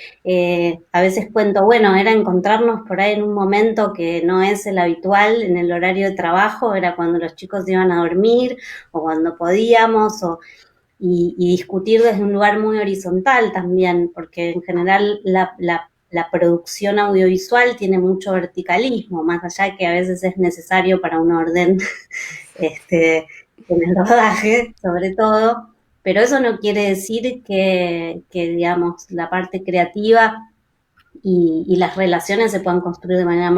a veces cuento, bueno, era encontrarnos por ahí en un momento que no es el habitual en el horario de trabajo, era cuando los chicos iban a dormir, o cuando podíamos, y discutir desde un lugar muy horizontal también, porque en general la producción audiovisual tiene mucho verticalismo, más allá de que a veces es necesario para un orden en el rodaje, sobre todo, pero eso no quiere decir que digamos, la parte creativa y las relaciones se puedan construir de manera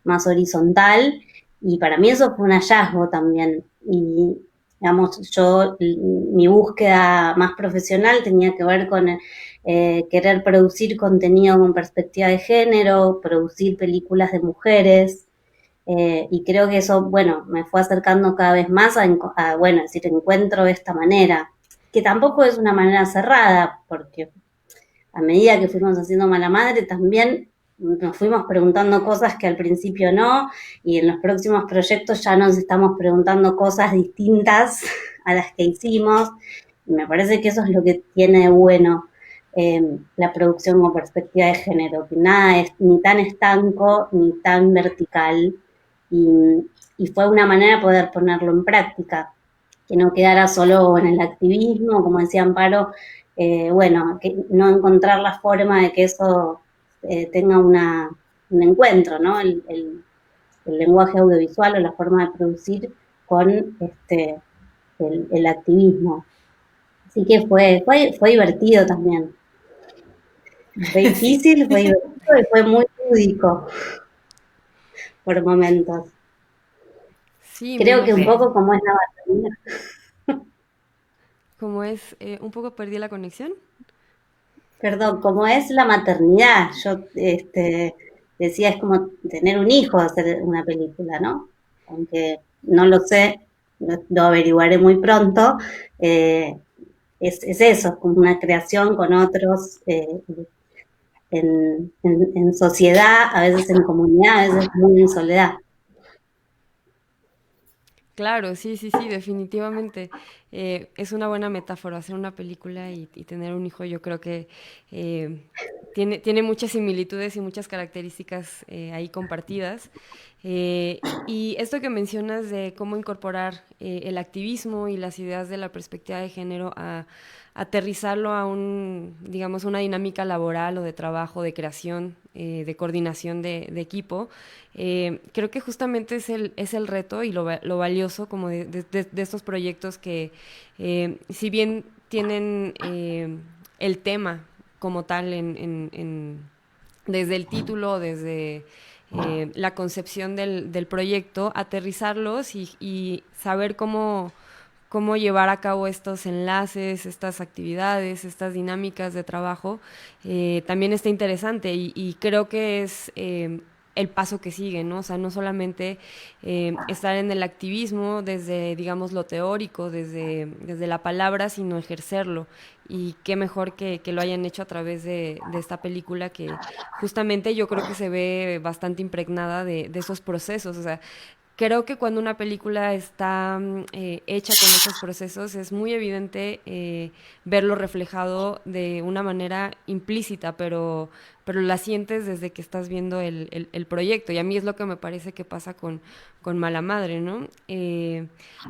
más horizontal, y para mí eso fue un hallazgo también. Y digamos, mi búsqueda más profesional tenía que ver con querer producir contenido con perspectiva de género, producir películas de mujeres, y creo que eso, bueno, me fue acercando cada vez más bueno, es decir, encuentro esta manera, que tampoco es una manera cerrada, porque a medida que fuimos haciendo Mala Madre también nos fuimos preguntando cosas que al principio no, y en los próximos proyectos ya nos estamos preguntando cosas distintas a las que hicimos, y me parece que eso es lo que tiene de bueno la producción con perspectiva de género, que nada es ni tan estanco ni tan vertical, y fue una manera de poder ponerlo en práctica, que no quedara solo en el activismo, como decía Amparo, bueno, que no encontrar la forma de que eso tenga un encuentro, ¿no? El lenguaje audiovisual o la forma de producir con el activismo. Así que fue divertido también. Fue difícil, fue divertido y fue muy lúdico por momentos. Sí, creo que un poco como es la maternidad. Como es, un poco perdí la conexión. Perdón, como es la maternidad, yo decía, es como tener un hijo hacer una película, ¿no? Aunque no lo sé, lo averiguaré muy pronto, es eso, es como una creación con otros en sociedad, a veces en comunidad, a veces muy en soledad. Claro, sí, definitivamente. Es una buena metáfora hacer una película y tener un hijo. Yo creo que tiene muchas similitudes y muchas características ahí compartidas. Y esto que mencionas de cómo incorporar el activismo y las ideas de la perspectiva de género a aterrizarlo a digamos, una dinámica laboral o de trabajo, de creación, de coordinación de equipo, creo que justamente es el reto y lo valioso como de estos proyectos que, si bien tienen el tema como tal desde el título, desde la concepción del proyecto, aterrizarlos y saber cómo llevar a cabo estos enlaces, estas actividades, estas dinámicas de trabajo, también está interesante y creo que es el paso que sigue, ¿no? O sea, no solamente estar en el activismo desde, digamos, lo teórico, desde la palabra, sino ejercerlo. Y qué mejor que lo hayan hecho a través de esta película, que justamente yo creo que se ve bastante impregnada de esos procesos. O sea, creo que cuando una película está hecha con esos procesos es muy evidente verlo reflejado de una manera implícita, pero la sientes desde que estás viendo el proyecto. Y a mí es lo que me parece que pasa con Mala Madre, ¿no?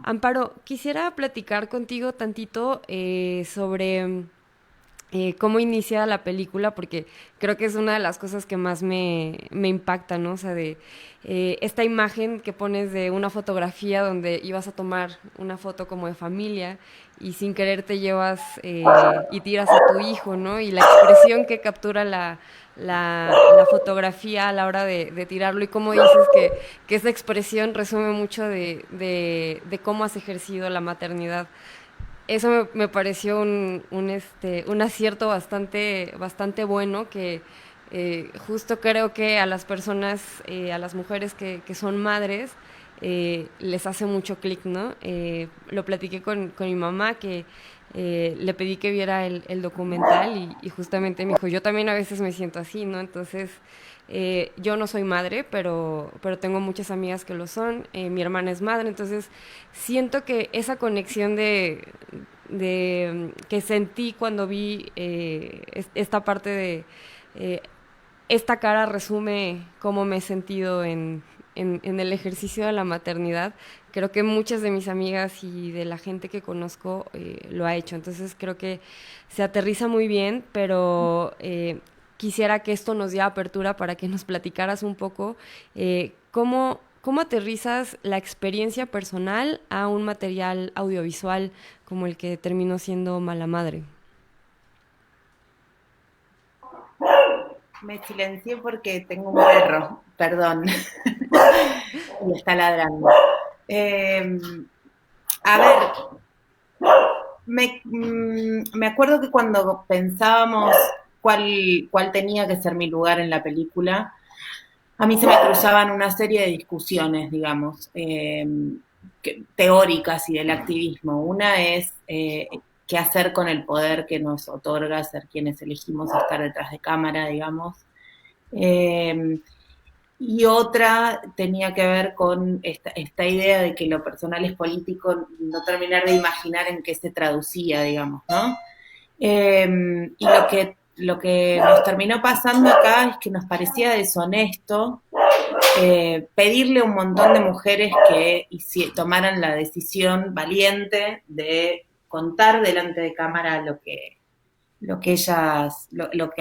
Amparo, quisiera platicar contigo tantito sobre cómo inicia la película, porque creo que es una de las cosas que más me impacta, ¿no? O sea, de esta imagen que pones de una fotografía donde ibas a tomar una foto como de familia y sin querer te llevas y tiras a tu hijo, ¿no? Y la expresión que captura la fotografía a la hora de tirarlo, y cómo dices que esa expresión resume mucho de cómo has ejercido la maternidad. Eso me pareció un acierto bastante bueno, que justo creo que a las personas, a las mujeres que son madres, les hace mucho clic, ¿no? Lo platiqué con mi mamá, que le pedí que viera el documental y justamente me dijo, yo también a veces me siento así, ¿no? Entonces, yo no soy madre, pero tengo muchas amigas que lo son, mi hermana es madre, entonces siento que esa conexión de que sentí cuando vi esta parte de esta cara resume cómo me he sentido en el ejercicio de la maternidad. creo que muchas de mis amigas y de la gente que conozco lo ha hecho. Entonces creo que se aterriza muy bien, pero quisiera que esto nos diera apertura para que nos platicaras un poco cómo aterrizas la experiencia personal a un material audiovisual como el que terminó siendo Mala Madre. Me silencié porque tengo un perro, perdón, y está ladrando. A ver, me acuerdo que cuando pensábamos cuál tenía que ser mi lugar en la película, a mí se me cruzaban una serie de discusiones, digamos, teóricas y del activismo. Una es qué hacer con el poder que nos otorga ser quienes elegimos estar detrás de cámara, digamos. Y otra tenía que ver con esta idea de que lo personal es político, no terminar de imaginar en qué se traducía, digamos, ¿no? Y lo que nos terminó pasando acá es que nos parecía deshonesto pedirle a un montón de mujeres que tomaran la decisión valiente de contar delante de cámara lo que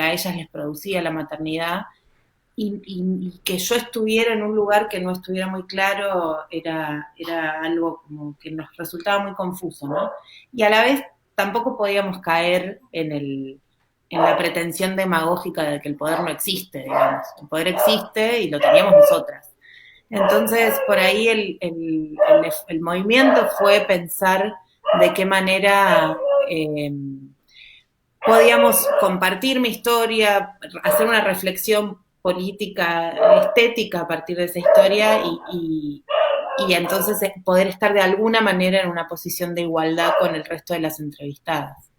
a ellas les producía la maternidad, y que yo estuviera en un lugar que no estuviera muy claro era algo como que nos resultaba muy confuso, ¿no? Y a la vez tampoco podíamos caer en la pretensión demagógica de que el poder no existe, digamos. El poder existe y lo teníamos nosotras. Entonces, por ahí el movimiento fue pensar de qué manera podíamos compartir mi historia, hacer una reflexión política, estética a partir de esa historia y entonces poder estar de alguna manera en una posición de igualdad con el resto de las entrevistadas.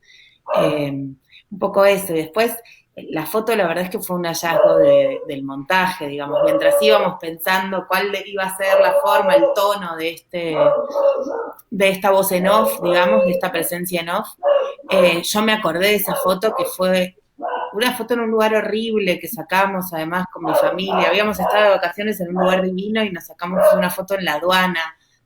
Un poco eso. Y después, la foto, la verdad es que fue un hallazgo del montaje, digamos. Mientras íbamos pensando cuál iba a ser la forma, el tono de esta voz en off, digamos, de esta presencia en off, yo me acordé de esa foto que fue una foto en un lugar horrible que sacamos además con mi familia. Habíamos estado de vacaciones en un lugar divino y nos sacamos una foto en la aduana.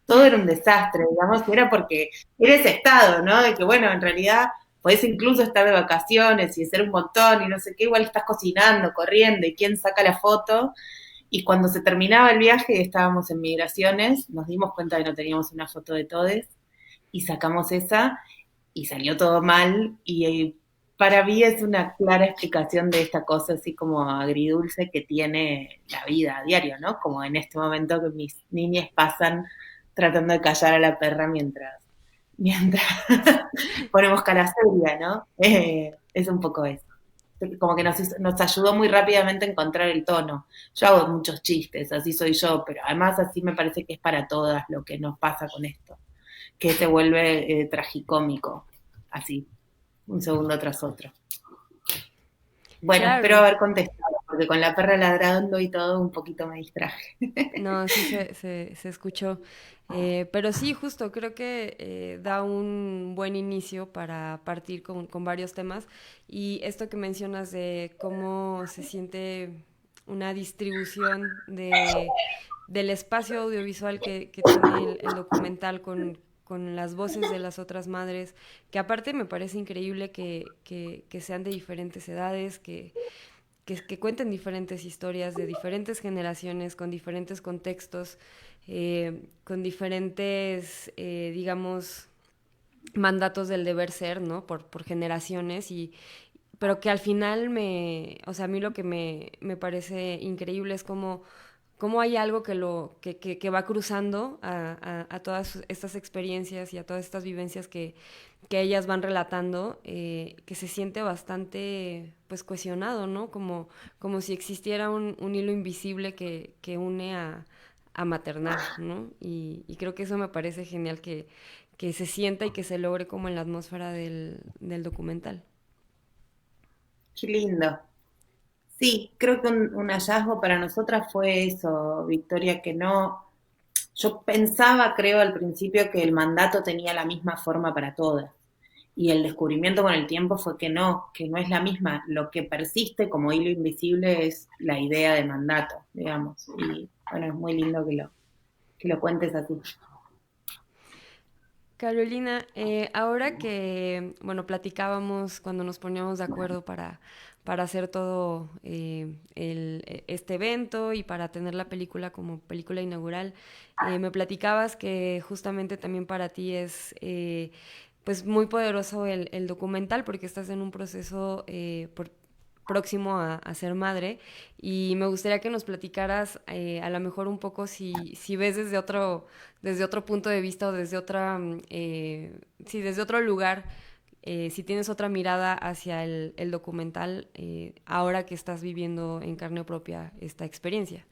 Todo era un desastre, digamos, y era porque era ese estado, ¿no? De que, bueno, en realidad podés incluso estar de vacaciones y hacer un montón y no sé qué, igual estás cocinando, corriendo, y quién saca la foto. Y cuando se terminaba el viaje y estábamos en Migraciones, nos dimos cuenta que no teníamos una foto de todes y sacamos esa y salió todo mal. Y para mí es una clara explicación de esta cosa así como agridulce que tiene la vida a diario, ¿no? Como en este momento que mis niñas pasan tratando de callar a la perra mientras ponemos cara seria, ¿no? Es un poco eso. Como que nos ayudó muy rápidamente a encontrar el tono. Yo hago muchos chistes, así soy yo, pero además así me parece que es para todas lo que nos pasa con esto, que se vuelve tragicómico, así, un segundo tras otro. Bueno, claro. Espero haber contestado, porque con la perra ladrando y todo un poquito me distraje. No, sí se escuchó. Pero sí, justo, creo que da un buen inicio para partir con varios temas. Y esto que mencionas de cómo se siente una distribución del espacio audiovisual que tiene el documental con las voces de las otras madres, que aparte me parece increíble que sean de diferentes edades, que cuenten diferentes historias de diferentes generaciones, con diferentes contextos, con diferentes, digamos, mandatos del deber ser, ¿no? Por generaciones, pero que al final a mí lo que me parece increíble es cómo hay algo que va cruzando a todas estas experiencias y a todas estas vivencias que ellas van relatando, que se siente bastante pues cohesionado, ¿no? Como si existiera un hilo invisible que une a maternar, ¿no? Y creo que eso me parece genial que se sienta y que se logre como en la atmósfera del documental. Qué lindo. Sí, creo que un hallazgo para nosotras fue eso, Victoria, yo pensaba, creo al principio, que el mandato tenía la misma forma para todas, y el descubrimiento con el tiempo fue que no es la misma. Lo que persiste como hilo invisible es la idea de mandato, digamos, y bueno, es muy lindo que lo cuentes así. Carolina, ahora que, bueno, platicábamos cuando nos poníamos de acuerdo para hacer todo este evento y para tener la película como película inaugural, me platicabas que justamente también para ti es pues muy poderoso el documental porque estás en un proceso próximo a ser madre, y me gustaría que nos platicaras a lo mejor un poco si ves desde otro punto de vista o desde desde otro lugar, si tienes otra mirada hacia el documental ahora que estás viviendo en carne propia esta experiencia.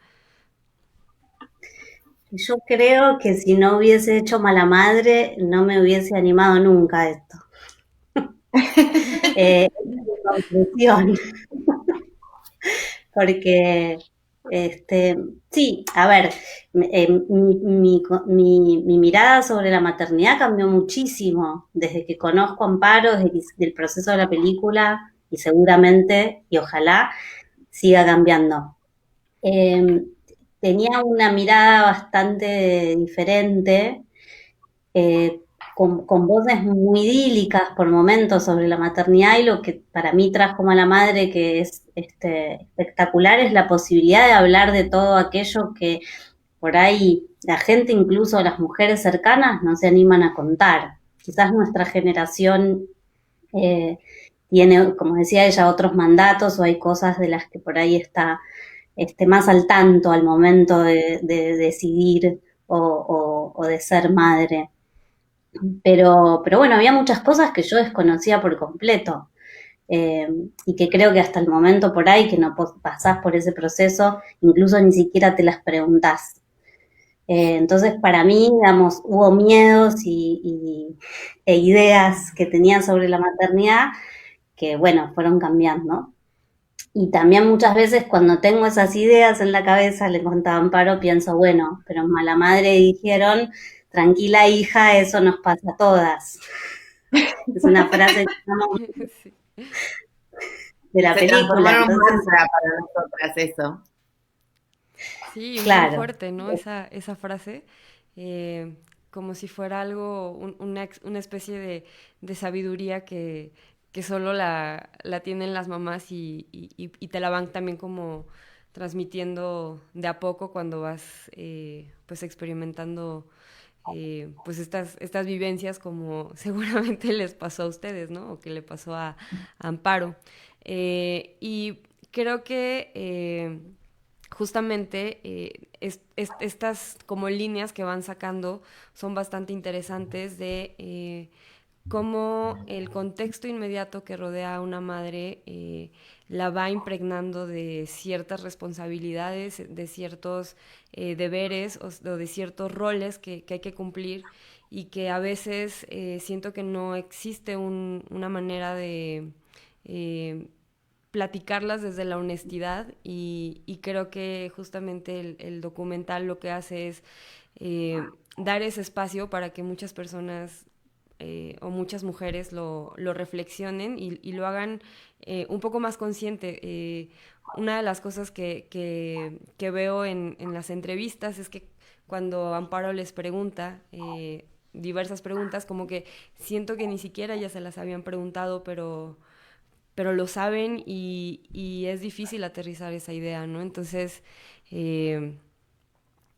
Yo creo que si no hubiese hecho Mala Madre, no me hubiese animado nunca a esto. Es mi conclusión. Porque, sí, a ver, mi mirada sobre la maternidad cambió muchísimo desde que conozco a Amparo, desde el proceso de la película, y seguramente, y ojalá, siga cambiando. Tenía una mirada bastante diferente, con voces muy idílicas por momentos sobre la maternidad, y lo que para mí trajo Mala Madre, que es espectacular, es la posibilidad de hablar de todo aquello que por ahí la gente, incluso las mujeres cercanas, no se animan a contar. Quizás nuestra generación tiene, como decía ella, otros mandatos, o hay cosas de las que por ahí está más al tanto al momento de decidir o de ser madre. Pero bueno, había muchas cosas que yo desconocía por completo, y que creo que hasta el momento por ahí que no pasás por ese proceso, incluso ni siquiera te las preguntás. Entonces, para mí, digamos, hubo miedos e ideas que tenía sobre la maternidad que, bueno, fueron cambiando. Y también muchas veces cuando tengo esas ideas en la cabeza, le contaba a Amparo, pienso, bueno, pero en Mala Madre dijeron: tranquila hija, eso nos pasa a todas. Es una frase de la película. Entonces, para nosotras eso. Sí, claro. Muy fuerte, ¿no? Esa frase, como si fuera algo, una especie de sabiduría que solo la tienen las mamás y te la van también como transmitiendo de a poco cuando vas pues experimentando pues estas vivencias, como seguramente les pasó a ustedes, ¿no? O que le pasó a Amparo. Y creo que justamente estas como líneas que van sacando son bastante interesantes de cómo el contexto inmediato que rodea a una madre la va impregnando de ciertas responsabilidades, de ciertos deberes o de ciertos roles que hay que cumplir, y que a veces siento que no existe una manera de platicarlas desde la honestidad, y creo que justamente el documental lo que hace es dar ese espacio para que muchas personas o muchas mujeres lo reflexionen y lo hagan un poco más consciente. Una de las cosas que veo en las entrevistas es que cuando Amparo les pregunta diversas preguntas, como que siento que ni siquiera ya se las habían preguntado, pero lo saben, y es difícil aterrizar esa idea, ¿no? Entonces,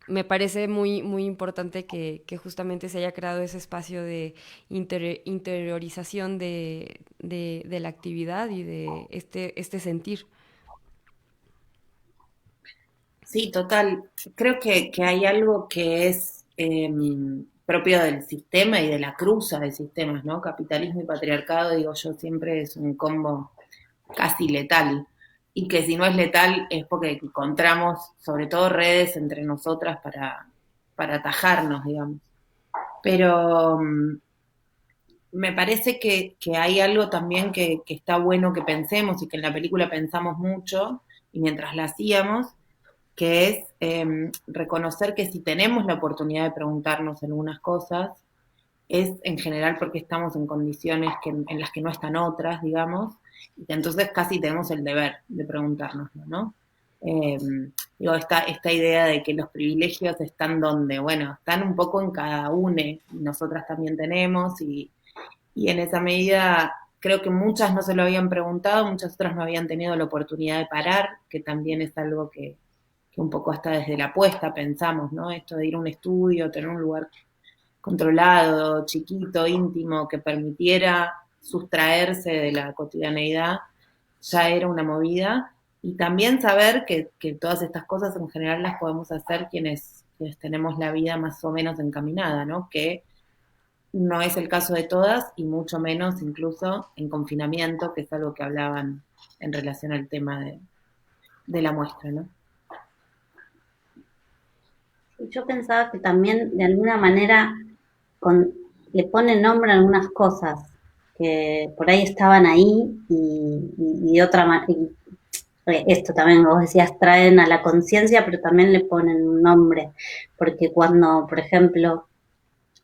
me parece muy, muy importante que justamente se haya creado ese espacio de interiorización de la actividad y de este sentir. Sí, total. Creo que hay algo que es propio del sistema y de la cruza de sistemas, ¿no? Capitalismo y patriarcado, digo yo, siempre es un combo casi letal. Y que si no es letal es porque encontramos, sobre todo, redes entre nosotras para atajarnos, digamos. Pero me parece que hay algo también que está bueno que pensemos, y que en la película pensamos mucho, y mientras la hacíamos, que es reconocer que si tenemos la oportunidad de preguntarnos algunas cosas, es en general porque estamos en condiciones en las que no están otras, digamos, y que entonces casi tenemos el deber de preguntárnoslo, ¿no? Digo, esta idea de que los privilegios están donde, bueno, están un poco en cada uno, y nosotras también tenemos, y en esa medida creo que muchas no se lo habían preguntado, muchas otras no habían tenido la oportunidad de parar, que también es algo que un poco hasta desde la apuesta pensamos, ¿no? Esto de ir a un estudio, tener un lugar controlado, chiquito, íntimo, que permitiera sustraerse de la cotidianeidad, ya era una movida. Y también saber que todas estas cosas en general las podemos hacer quienes tenemos la vida más o menos encaminada, ¿no? Que no es el caso de todas, y mucho menos incluso en confinamiento, que es algo que hablaban en relación al tema de la muestra, ¿no? Yo pensaba que también de alguna manera le ponen nombre a algunas cosas que por ahí estaban ahí y de otra manera. Esto también vos decías, traen a la conciencia, pero también le ponen un nombre, porque cuando, por ejemplo,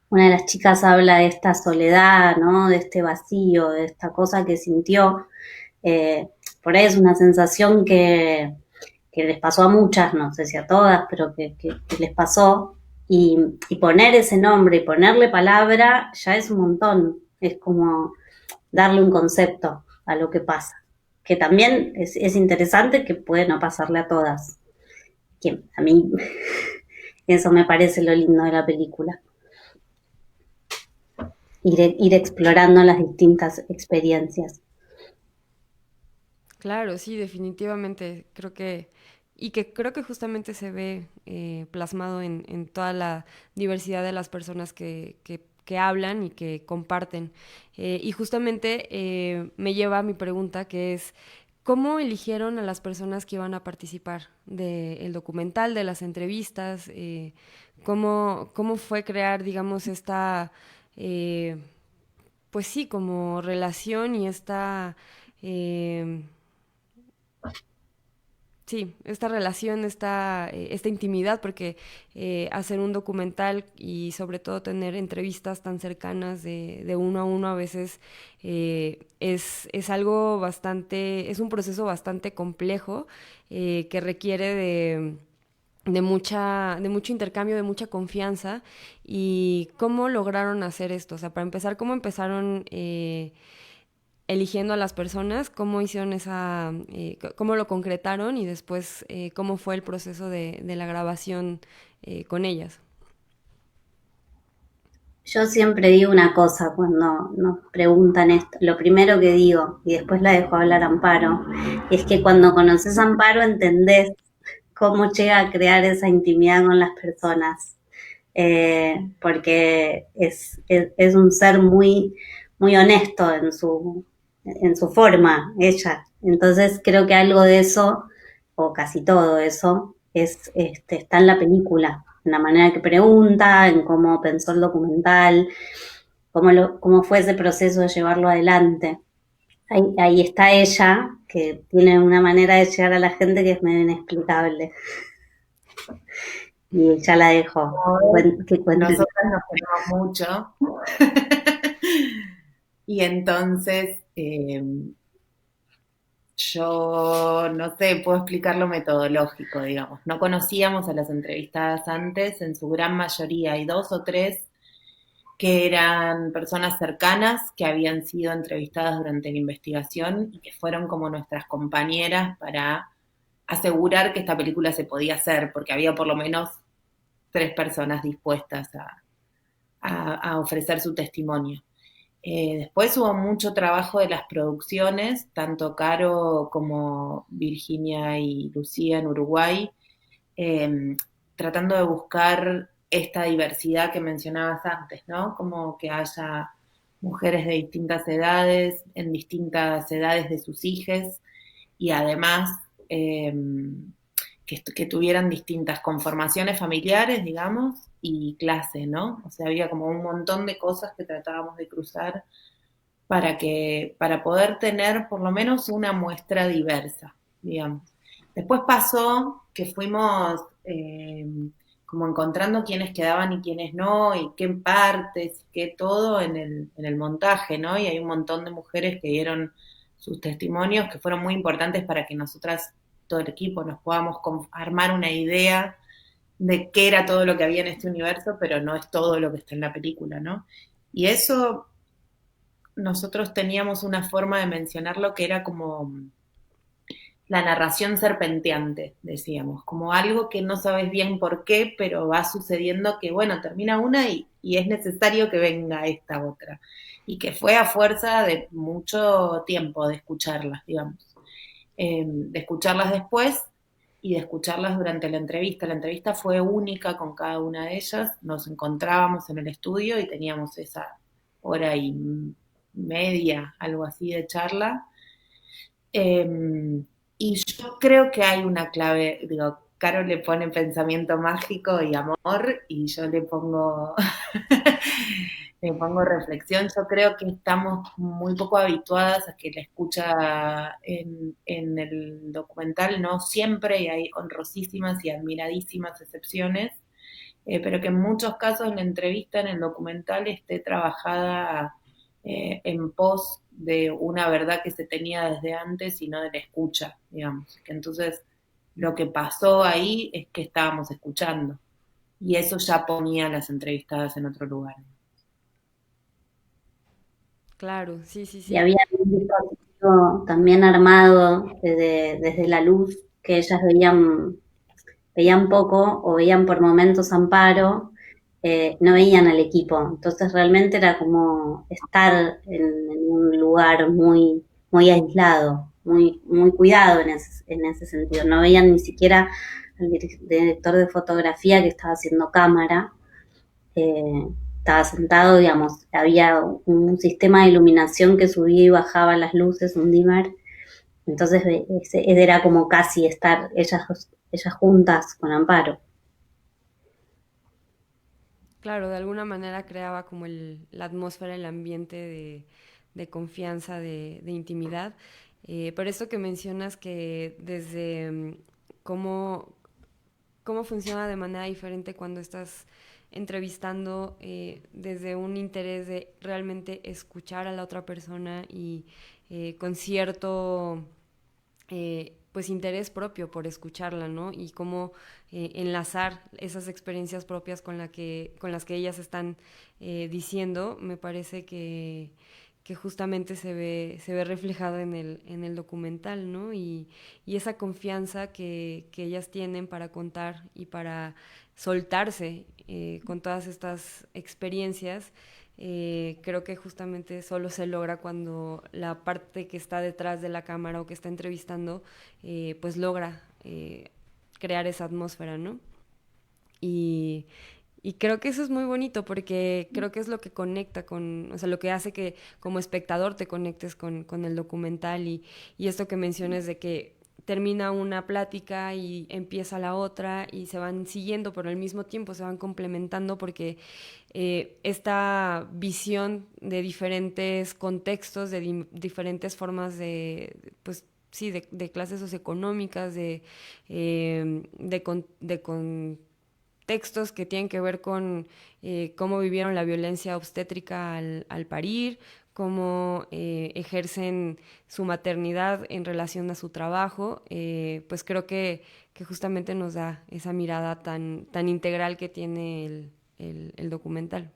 una de las chicas habla de esta soledad, ¿no? De este vacío, de esta cosa que sintió, por ahí es una sensación que les pasó a muchas, no sé si a todas, pero que les pasó, y poner ese nombre y ponerle palabra ya es un montón, es como darle un concepto a lo que pasa, que también es interesante, que puede no pasarle a todas, que a mí eso me parece lo lindo de la película, ir explorando las distintas experiencias. Claro, sí, definitivamente, creo que justamente se ve plasmado en toda la diversidad de las personas que hablan y que comparten. Y justamente me lleva a mi pregunta, que es, ¿cómo eligieron a las personas que iban a participar del documental, de las entrevistas? ¿Cómo fue crear, digamos, esta, pues sí, como relación y esta... Sí, esta relación, esta intimidad, porque hacer un documental y sobre todo tener entrevistas tan cercanas de uno a uno a veces es algo bastante, es un proceso bastante complejo que requiere de mucho intercambio, de mucha confianza. ¿Y cómo lograron hacer esto? O sea, para empezar, ¿cómo empezaron eligiendo a las personas? ¿Cómo hicieron cómo lo concretaron? Y después, ¿cómo fue el proceso de la grabación con ellas? Yo siempre digo una cosa cuando nos preguntan esto, lo primero que digo, y después la dejo hablar a Amparo, es que cuando conoces a Amparo entendés cómo llega a crear esa intimidad con las personas, porque es un ser muy, muy honesto en su forma, ella. Entonces creo que algo de eso, o casi todo eso, está en la película, en la manera que pregunta, en cómo pensó el documental, cómo fue ese proceso de llevarlo adelante. Ahí está ella, que tiene una manera de llegar a la gente que es medio inexplicable. Y ya la dejo. Nosotras nos queremos mucho. Y entonces, yo no sé, puedo explicar lo metodológico, digamos. No conocíamos a las entrevistadas antes, en su gran mayoría hay 2 o 3 que eran personas cercanas que habían sido entrevistadas durante la investigación y que fueron como nuestras compañeras para asegurar que esta película se podía hacer, porque había por lo menos 3 personas dispuestas a ofrecer su testimonio. Después hubo mucho trabajo de las producciones, tanto Caro como Virginia y Lucía en Uruguay, tratando de buscar esta diversidad que mencionabas antes, ¿no? Como que haya mujeres de distintas edades, en distintas edades de sus hijas, y además que tuvieran distintas conformaciones familiares, digamos, y clase, ¿no? O sea, había como un montón de cosas que tratábamos de cruzar para poder tener por lo menos una muestra diversa, digamos. Después pasó que fuimos como encontrando quiénes quedaban y quiénes no, y qué partes, qué todo en el montaje, ¿no? Y hay un montón de mujeres que dieron sus testimonios que fueron muy importantes para que nosotras todo el equipo, nos podamos armar una idea de qué era todo lo que había en este universo, pero no es todo lo que está en la película, ¿no? Y eso, nosotros teníamos una forma de mencionarlo que era como la narración serpenteante, decíamos, como algo que no sabes bien por qué, pero va sucediendo que, bueno, termina una y es necesario que venga esta otra. Y que fue a fuerza de mucho tiempo de escucharlas, digamos. De escucharlas después y de escucharlas durante la entrevista. La entrevista fue única con cada una de ellas. Nos encontrábamos en el estudio y teníamos esa hora y media, algo así, de charla. Y yo creo que hay una clave, digo, Caro le pone pensamiento mágico y amor, y yo le pongo reflexión. Yo creo que estamos muy poco habituadas a que la escucha en el documental, no siempre, y hay honrosísimas y admiradísimas excepciones, pero que en muchos casos la entrevista en el documental esté trabajada en pos de una verdad que se tenía desde antes y no de la escucha, digamos. Que entonces lo que pasó ahí es que estábamos escuchando y eso ya ponía a las entrevistadas en otro lugar. Claro, sí. Y había un dispositivo también armado desde la luz, que ellas veían poco o veían por momentos Amparo, no veían al equipo. Entonces realmente era como estar en un lugar muy, muy aislado, muy, muy cuidado en ese sentido. No veían ni siquiera al director de fotografía que estaba haciendo cámara. Estaba sentado, digamos, había un sistema de iluminación que subía y bajaba las luces, un dimmer. Entonces era como casi estar ellas juntas con Amparo. Claro, de alguna manera creaba como la atmósfera, el ambiente de confianza, de intimidad. Pero esto que mencionas que desde cómo funciona de manera diferente cuando estás entrevistando desde un interés de realmente escuchar a la otra persona y con cierto pues interés propio por escucharla, ¿no? Y cómo enlazar esas experiencias propias con las que ellas están diciendo, me parece que justamente se ve reflejado en el documental, ¿no? Y esa confianza que ellas tienen para contar y para soltarse con todas estas experiencias, creo que justamente solo se logra cuando la parte que está detrás de la cámara o que está entrevistando, pues logra crear esa atmósfera, ¿no? Y creo que eso es muy bonito porque creo que es lo que conecta o sea, lo que hace que como espectador te conectes con el documental y esto que mencionas de que termina una plática y empieza la otra y se van siguiendo, pero al mismo tiempo se van complementando porque esta visión de diferentes contextos, de diferentes formas pues sí, de clases socioeconómicas, de textos que tienen que ver con cómo vivieron la violencia obstétrica al parir, cómo ejercen su maternidad en relación a su trabajo, pues creo que justamente nos da esa mirada tan integral que tiene el documental.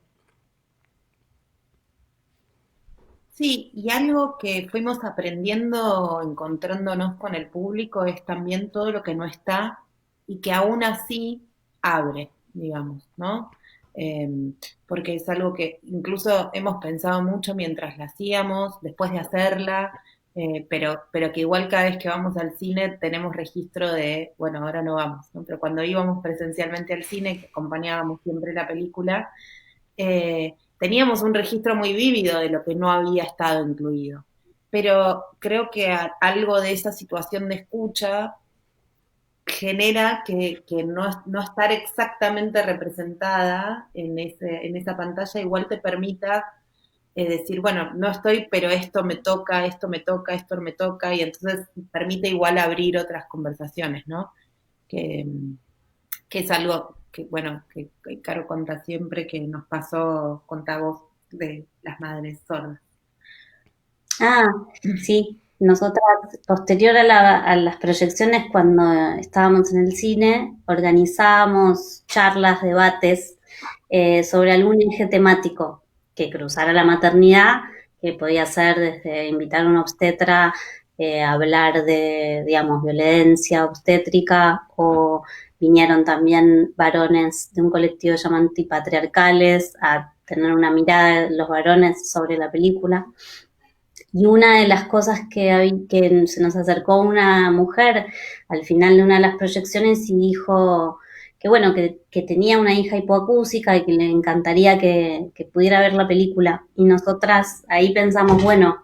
Sí, y algo que fuimos aprendiendo, encontrándonos con el público, es también todo lo que no está y que aún así abre, digamos, ¿no? Porque es algo que incluso hemos pensado mucho mientras la hacíamos, después de hacerla, pero que igual cada vez que vamos al cine tenemos registro de, bueno, ahora no vamos, ¿no? Pero cuando íbamos presencialmente al cine, que acompañábamos siempre la película, teníamos un registro muy vívido de lo que no había estado incluido. Pero creo que algo de esa situación de escucha genera que no estar exactamente representada en esa pantalla igual te permita decir, bueno, no estoy, pero esto me toca, esto me toca, esto me toca, y entonces permite igual abrir otras conversaciones, ¿no? Que es algo que, bueno, que Caro cuenta siempre que nos pasó, contá vos, de las madres sordas. Ah, sí, nosotras, posterior a las proyecciones, cuando estábamos en el cine, organizábamos charlas, debates sobre algún eje temático que cruzara la maternidad, que podía ser desde invitar a una obstetra, hablar de, digamos, violencia obstétrica, o vinieron también varones de un colectivo llamado Antipatriarcales a tener una mirada de los varones sobre la película. Y una de las cosas que se nos acercó una mujer al final de una de las proyecciones y dijo que bueno, que tenía una hija hipoacúsica y que le encantaría que pudiera ver la película. Y nosotras ahí pensamos, bueno,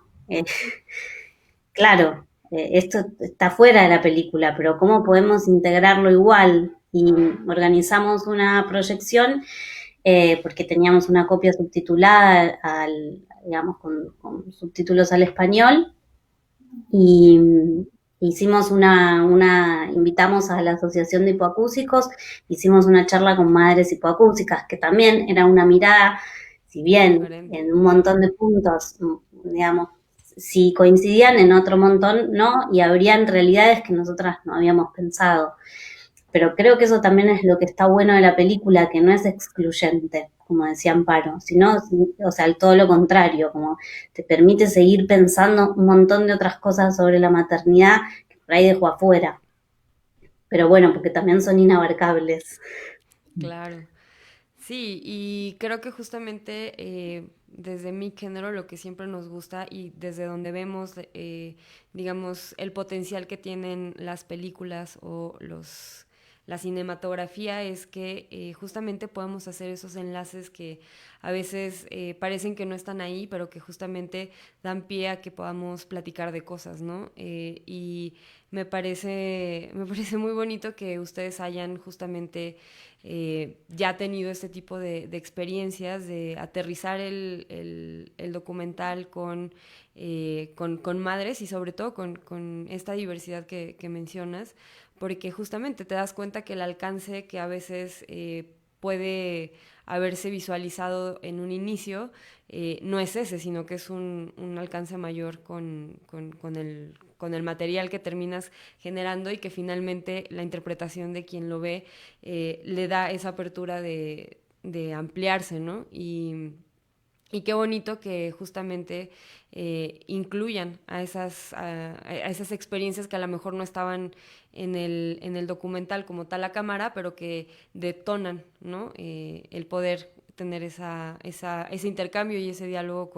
claro, esto está fuera de la película, pero ¿cómo podemos integrarlo igual? Y organizamos una proyección porque teníamos una copia subtitulada digamos, con subtítulos al español, y hicimos invitamos a la Asociación de Hipoacúsicos, hicimos una charla con madres hipoacúsicas, que también era una mirada, si bien en un montón de puntos, digamos, si coincidían, en otro montón no, y habrían realidades que nosotras no habíamos pensado. Pero creo que eso también es lo que está bueno de la película, que no es excluyente, como decía Amparo, sino, o sea, todo lo contrario, como te permite seguir pensando un montón de otras cosas sobre la maternidad que por ahí dejo afuera. Pero bueno, porque también son inabarcables. Claro. Sí, y creo que justamente desde Mi Género lo que siempre nos gusta y desde donde vemos, digamos, el potencial que tienen las películas o la cinematografía es que justamente podemos hacer esos enlaces que a veces parecen que no están ahí, pero que justamente dan pie a que podamos platicar de cosas, ¿no? Y me parece muy bonito que ustedes hayan justamente ya tenido este tipo de experiencias, de aterrizar el documental con madres y sobre todo con esta diversidad que mencionas, porque justamente te das cuenta que el alcance que a veces puede haberse visualizado en un inicio no es ese, sino que es un alcance mayor con el material que terminas generando, y que finalmente la interpretación de quien lo ve le da esa apertura de ampliarse, ¿no? Y qué bonito que justamente incluyan a esas experiencias que a lo mejor no estaban en el documental como tal a cámara, pero que detonan, ¿no? El poder tener ese intercambio y ese diálogo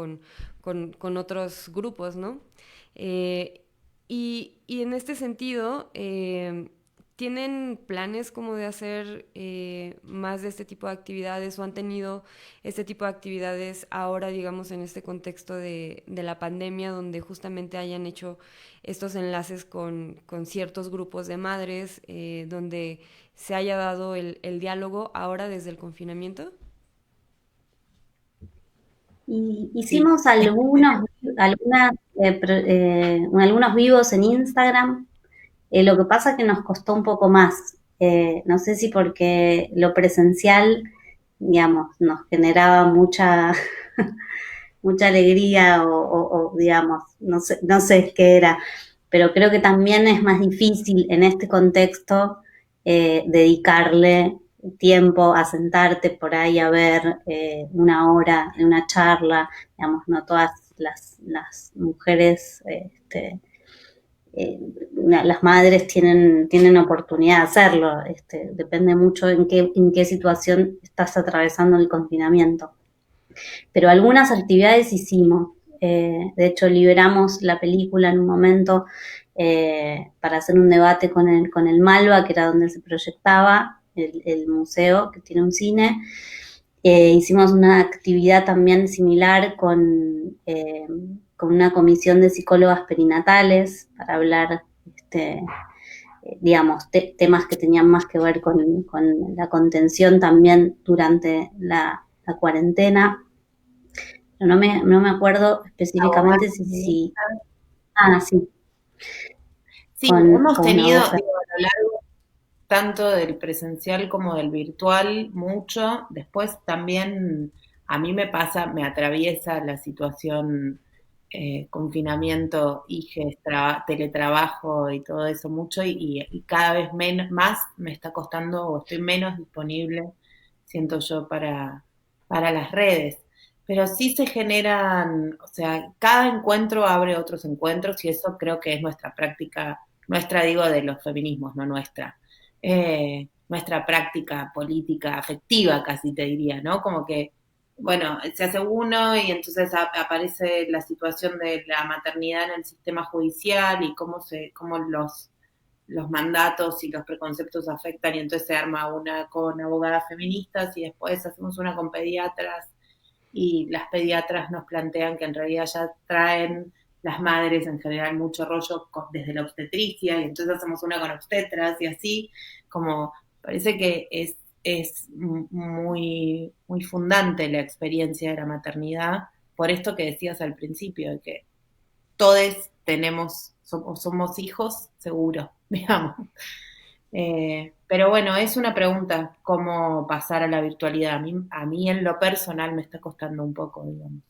con otros grupos, ¿no? Y en este sentido, ¿tienen planes como de hacer más de este tipo de actividades, o han tenido este tipo de actividades ahora, digamos, en este contexto de la pandemia, donde justamente hayan hecho estos enlaces con ciertos grupos de madres, donde se haya dado el diálogo ahora desde el confinamiento? Y hicimos algunos vivos en Instagram. Lo que pasa es que nos costó un poco más. No sé si porque lo presencial, digamos, nos generaba mucha alegría o digamos, no sé qué era, pero creo que también es más difícil en este contexto dedicarle tiempo a sentarte por ahí a ver una hora en una charla. Digamos, no todas las mujeres las madres tienen oportunidad de hacerlo. Depende mucho en qué situación estás atravesando el confinamiento. Pero algunas actividades hicimos. De hecho, liberamos la película en un momento para hacer un debate con el Malva, que era donde se proyectaba el museo, que tiene un cine. Hicimos una actividad también similar con una comisión de psicólogas perinatales para hablar, digamos, temas que tenían más que ver con la contención también durante la cuarentena. No me acuerdo específicamente si... Sí, hemos tenido a lo largo tanto del presencial como del virtual mucho. Después también a mí me atraviesa la situación confinamiento, hijes, teletrabajo y todo eso mucho, y cada vez más me está costando o estoy menos disponible, siento yo, para las redes. Pero sí se generan, o sea, cada encuentro abre otros encuentros y eso creo que es nuestra práctica, nuestra digo de los feminismos, no nuestra. Nuestra práctica política, afectiva casi te diría, ¿no? Como que, bueno, se hace uno y entonces aparece la situación de la maternidad en el sistema judicial y cómo los mandatos y los preconceptos afectan y entonces se arma una con abogadas feministas y después hacemos una con pediatras y las pediatras nos plantean que en realidad ya traen las madres en general mucho rollo desde la obstetricia y entonces hacemos una con obstetras y así, como parece que es muy, muy fundante la experiencia de la maternidad, por esto que decías al principio, de que todos somos hijos, seguro, digamos. Pero bueno, es una pregunta, cómo pasar a la virtualidad. A mí en lo personal me está costando un poco, digamos,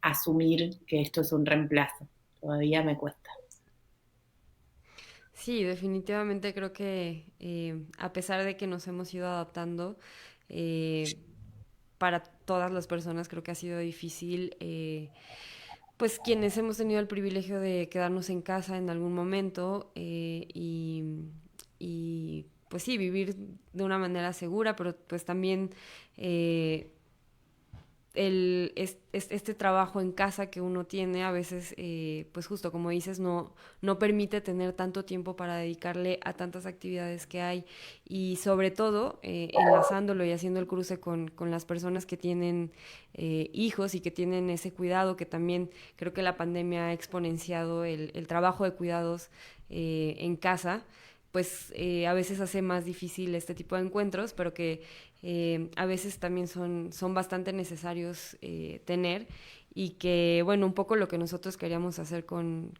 asumir que esto es un reemplazo. Todavía me cuesta. Sí, definitivamente creo que a pesar de que nos hemos ido adaptando, para todas las personas creo que ha sido difícil, pues quienes hemos tenido el privilegio de quedarnos en casa en algún momento y pues sí, vivir de una manera segura, pero pues también este trabajo en casa que uno tiene a veces, pues justo como dices, no permite tener tanto tiempo para dedicarle a tantas actividades que hay y sobre todo enlazándolo y haciendo el cruce con las personas que tienen hijos y que tienen ese cuidado, que también creo que la pandemia ha exponenciado el trabajo de cuidados en casa, pues a veces hace más difícil este tipo de encuentros, pero que a veces también son bastante necesarios tener y que, bueno, un poco lo que nosotros queríamos hacer con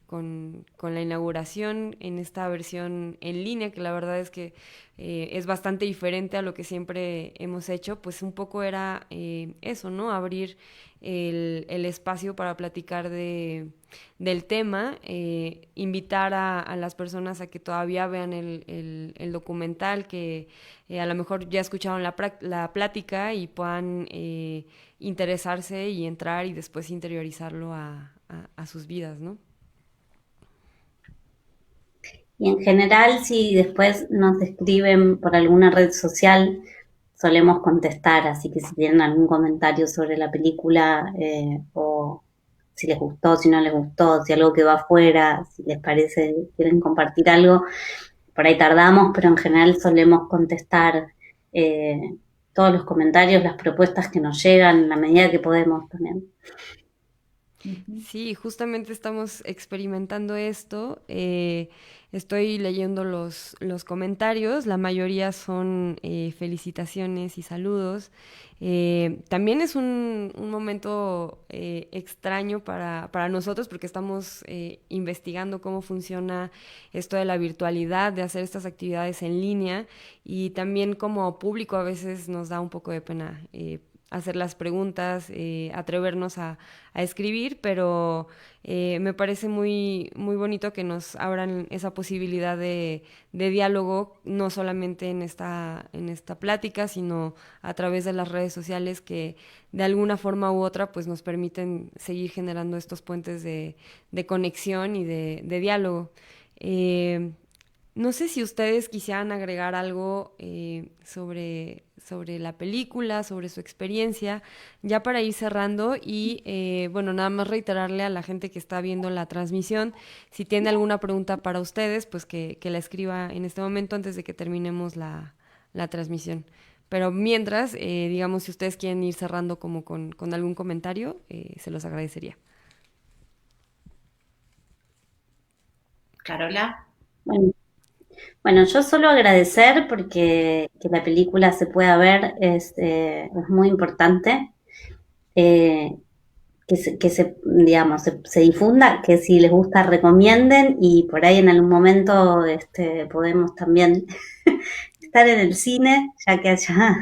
la inauguración en esta versión en línea, que la verdad es que es bastante diferente a lo que siempre hemos hecho, pues un poco era eso, ¿no? Abrir el espacio para platicar del tema, invitar a las personas a que todavía vean el documental, que a lo mejor ya escucharon la plática y puedan interesarse y entrar y después interiorizarlo a sus vidas, ¿no? Y en general, si después nos escriben por alguna red social, solemos contestar, así que si tienen algún comentario sobre la película o si les gustó, si no les gustó, si algo quedó afuera, si les parece, quieren compartir algo, por ahí tardamos, pero en general solemos contestar todos los comentarios, las propuestas que nos llegan, en la medida que podemos también. Sí, justamente estamos experimentando esto. Estoy leyendo los comentarios, la mayoría son felicitaciones y saludos. También es un momento extraño para nosotros porque estamos investigando cómo funciona esto de la virtualidad, de hacer estas actividades en línea y también como público a veces nos da un poco de pena hacer las preguntas, atrevernos a escribir, pero me parece muy, muy bonito que nos abran esa posibilidad de diálogo, no solamente en esta plática, sino a través de las redes sociales que de alguna forma u otra pues nos permiten seguir generando estos puentes de conexión y de diálogo. No sé si ustedes quisieran agregar algo sobre la película, sobre su experiencia, ya para ir cerrando y, bueno, nada más reiterarle a la gente que está viendo la transmisión, si tiene alguna pregunta para ustedes, pues que la escriba en este momento antes de que terminemos la transmisión. Pero mientras, digamos, si ustedes quieren ir cerrando como con algún comentario, se los agradecería. Carola. Bueno, yo solo agradecer porque que la película se pueda ver es muy importante, que digamos, se difunda, que si les gusta recomienden y por ahí en algún momento podemos también estar en el cine, ya que allá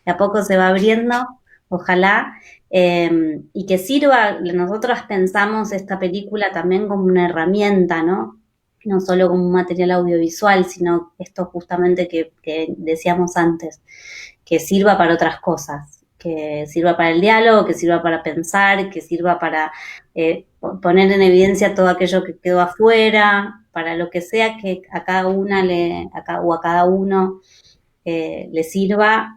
de a poco se va abriendo, ojalá. y que sirva, nosotros pensamos esta película también como una herramienta, ¿no? No solo como un material audiovisual, sino esto justamente que decíamos antes, que sirva para otras cosas, que sirva para el diálogo, que sirva para pensar, que sirva para poner en evidencia todo aquello que quedó afuera, para lo que sea que a cada una o a cada uno le sirva,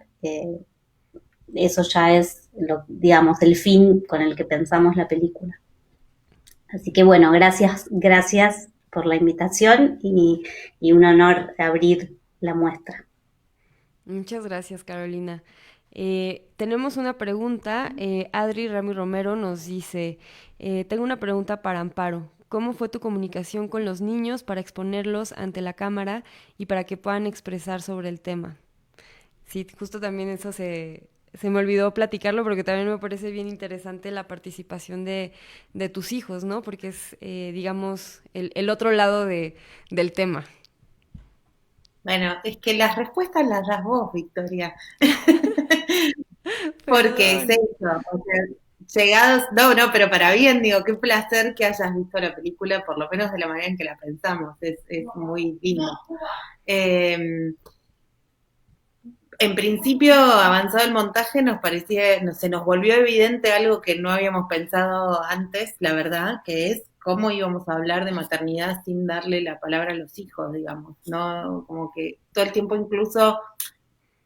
eso ya es, digamos, el fin con el que pensamos la película. Así que bueno, gracias por la invitación y un honor abrir la muestra. Muchas gracias, Carolina. Tenemos una pregunta. Adri Rami Romero nos dice, tengo una pregunta para Amparo. ¿Cómo fue tu comunicación con los niños para exponerlos ante la cámara y para que puedan expresar sobre el tema? Sí, justo también eso se me olvidó platicarlo, porque también me parece bien interesante la participación de tus hijos, ¿no? Porque es, digamos, el otro lado del tema. Bueno, es que las respuestas las das vos, Victoria. Porque es eso, o sea, llegados, no, pero para bien, digo, qué placer que hayas visto la película, por lo menos de la manera en que la pensamos, es muy lindo. En principio, avanzado el montaje, se nos volvió evidente algo que no habíamos pensado antes, la verdad, que es cómo íbamos a hablar de maternidad sin darle la palabra a los hijos, digamos, ¿no? Como que todo el tiempo incluso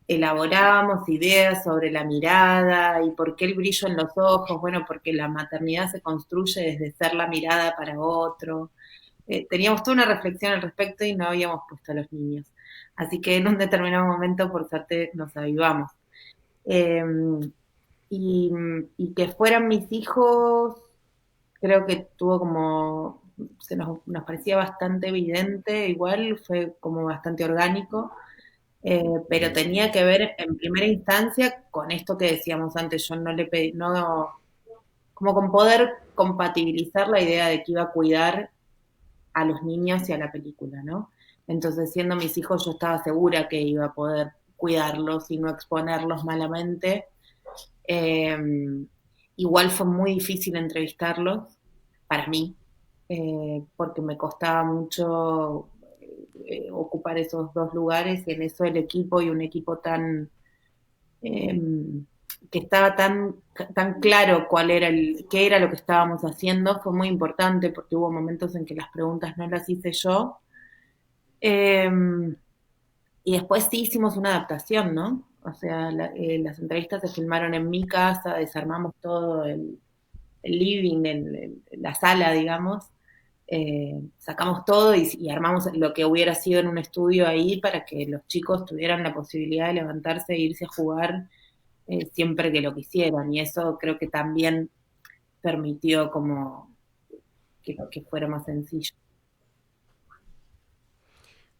elaborábamos ideas sobre la mirada y por qué el brillo en los ojos, bueno, porque la maternidad se construye desde ser la mirada para otro. Teníamos toda una reflexión al respecto y no habíamos puesto a los niños. Así que en un determinado momento, por suerte, nos avivamos. Y que fueran mis hijos, creo que nos parecía bastante evidente, igual fue como bastante orgánico, pero tenía que ver en primera instancia con esto que decíamos antes, yo no le pedí, como con poder compatibilizar la idea de que iba a cuidar a los niños y a la película, ¿no? Entonces, siendo mis hijos, yo estaba segura que iba a poder cuidarlos y no exponerlos malamente. Igual fue muy difícil entrevistarlos, para mí, porque me costaba mucho ocupar esos dos lugares, y en eso el equipo, y un equipo tan que estaba tan claro qué era lo que estábamos haciendo, fue muy importante, porque hubo momentos en que las preguntas no las hice yo. Y después sí hicimos una adaptación, ¿no? O sea, las entrevistas se filmaron en mi casa, desarmamos todo el living, la sala, digamos, sacamos todo y armamos lo que hubiera sido en un estudio ahí para que los chicos tuvieran la posibilidad de levantarse e irse a jugar siempre que lo quisieran, y eso creo que también permitió como que fuera más sencillo.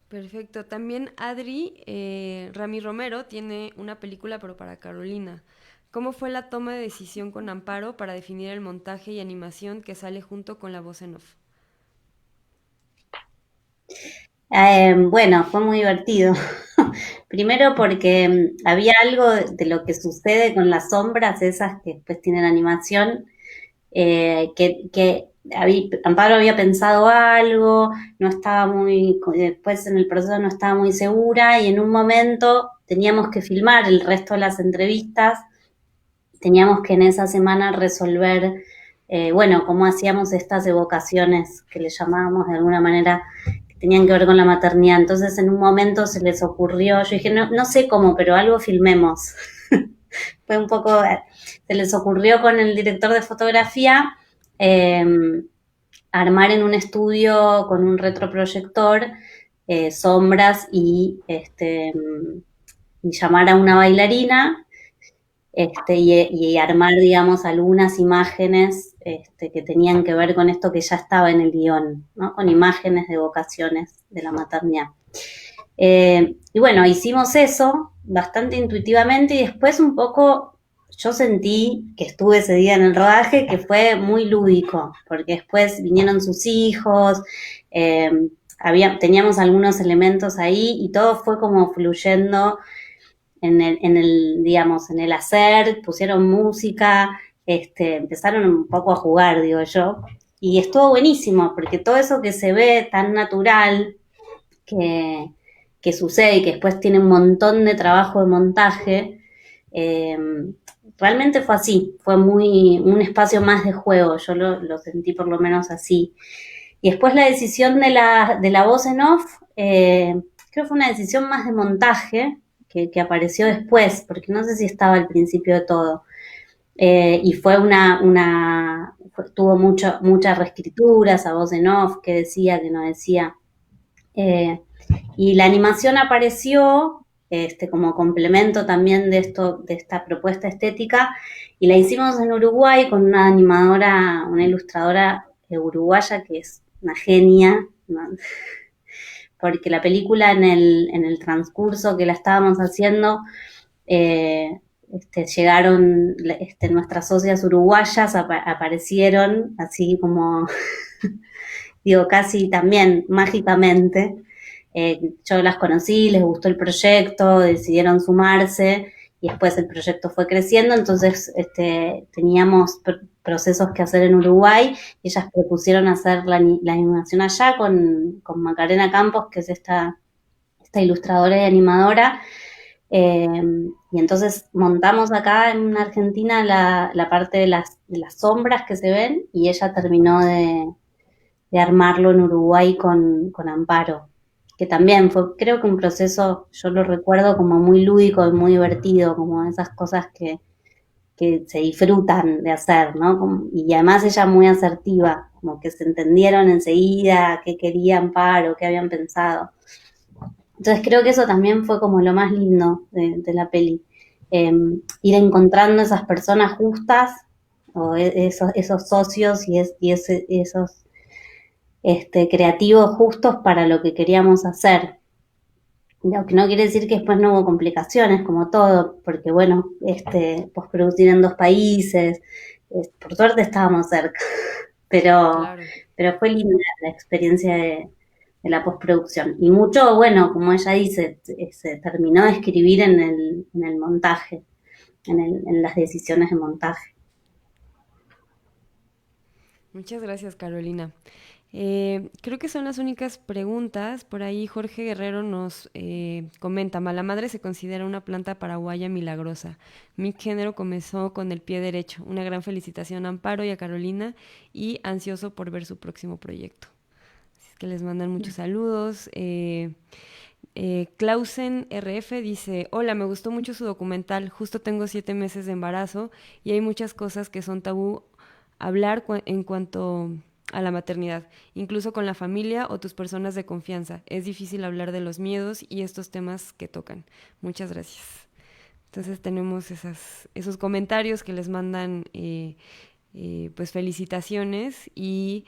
Perfecto. También Adri Rami Romero tiene una película, pero para Carolina. ¿Cómo fue la toma de decisión con Amparo para definir el montaje y animación que sale junto con la voz en off? Bueno, fue muy divertido. Primero porque había algo de lo que sucede con las sombras, esas que después tienen animación, que Amparo había pensado algo, no estaba después en el proceso no estaba muy segura, y en un momento teníamos que filmar el resto de las entrevistas, teníamos que en esa semana resolver, cómo hacíamos estas evocaciones que le llamábamos de alguna manera, que tenían que ver con la maternidad. Entonces en un momento se les ocurrió, yo dije, no sé cómo, pero algo filmemos. Fue un poco, se les ocurrió con el director de fotografía armar en un estudio con un retroproyector sombras y llamar a una bailarina y armar, digamos, algunas imágenes que tenían que ver con esto que ya estaba en el guión, ¿no? Con imágenes de evocaciones de la maternidad. Y bueno, hicimos eso bastante intuitivamente, y después un poco yo sentí que estuve ese día en el rodaje, que fue muy lúdico, porque después vinieron sus hijos, teníamos algunos elementos ahí y todo fue como fluyendo en el hacer, pusieron música, empezaron un poco a jugar, digo yo, y estuvo buenísimo, porque todo eso que se ve tan natural, que sucede y que después tiene un montón de trabajo de montaje, realmente fue así, fue un espacio más de juego, yo lo sentí por lo menos así. Y después la decisión de la voz en off, creo que fue una decisión más de montaje, que apareció después, porque no sé si estaba al principio de todo. Y fue tuvo mucha reescritura, esa voz en off, que decía, que no decía. Y la animación apareció como complemento también de esta propuesta estética, y la hicimos en Uruguay con una animadora, una ilustradora uruguaya que es una genia, ¿no? Porque la película en el transcurso que la estábamos haciendo, llegaron nuestras socias uruguayas, aparecieron así como, digo, casi también mágicamente. Yo las conocí, les gustó el proyecto, decidieron sumarse, y después el proyecto fue creciendo, entonces teníamos procesos que hacer en Uruguay, y ellas propusieron hacer la animación allá con Macarena Campos, que es esta ilustradora y animadora, y entonces montamos acá en Argentina la parte de las sombras que se ven, y ella terminó de armarlo en Uruguay con Amparo, que también fue, creo que un proceso, yo lo recuerdo como muy lúdico y muy divertido, como esas cosas que se disfrutan de hacer, ¿no? Y además ella muy asertiva, como que se entendieron enseguida qué quería Amparo, qué habían pensado. Entonces creo que eso también fue como lo más lindo de la peli, ir encontrando esas personas justas, o esos socios y esos creativos justos para lo que queríamos hacer. Lo que no quiere decir que después no hubo complicaciones, como todo, porque bueno, postproducir en 2 países, por suerte estábamos cerca, pero fue linda la experiencia de la postproducción. Y mucho, bueno, como ella dice, se terminó de escribir en el montaje, en las decisiones de montaje. Muchas gracias, Carolina. Creo que son las únicas preguntas. Por ahí Jorge Guerrero nos comenta: Mala Madre se considera una planta paraguaya milagrosa. Mi género comenzó con el pie derecho. Una gran felicitación a Amparo y a Carolina, y ansioso por ver su próximo proyecto. Así es que les mandan muchos saludos. Clausen RF dice: hola, me gustó mucho su documental. Justo tengo 7 meses de embarazo y hay muchas cosas que son tabú hablar en cuanto a la maternidad, incluso con la familia o tus personas de confianza. Es difícil hablar de los miedos y estos temas que tocan. Muchas gracias. Entonces tenemos esos comentarios que les mandan pues felicitaciones, y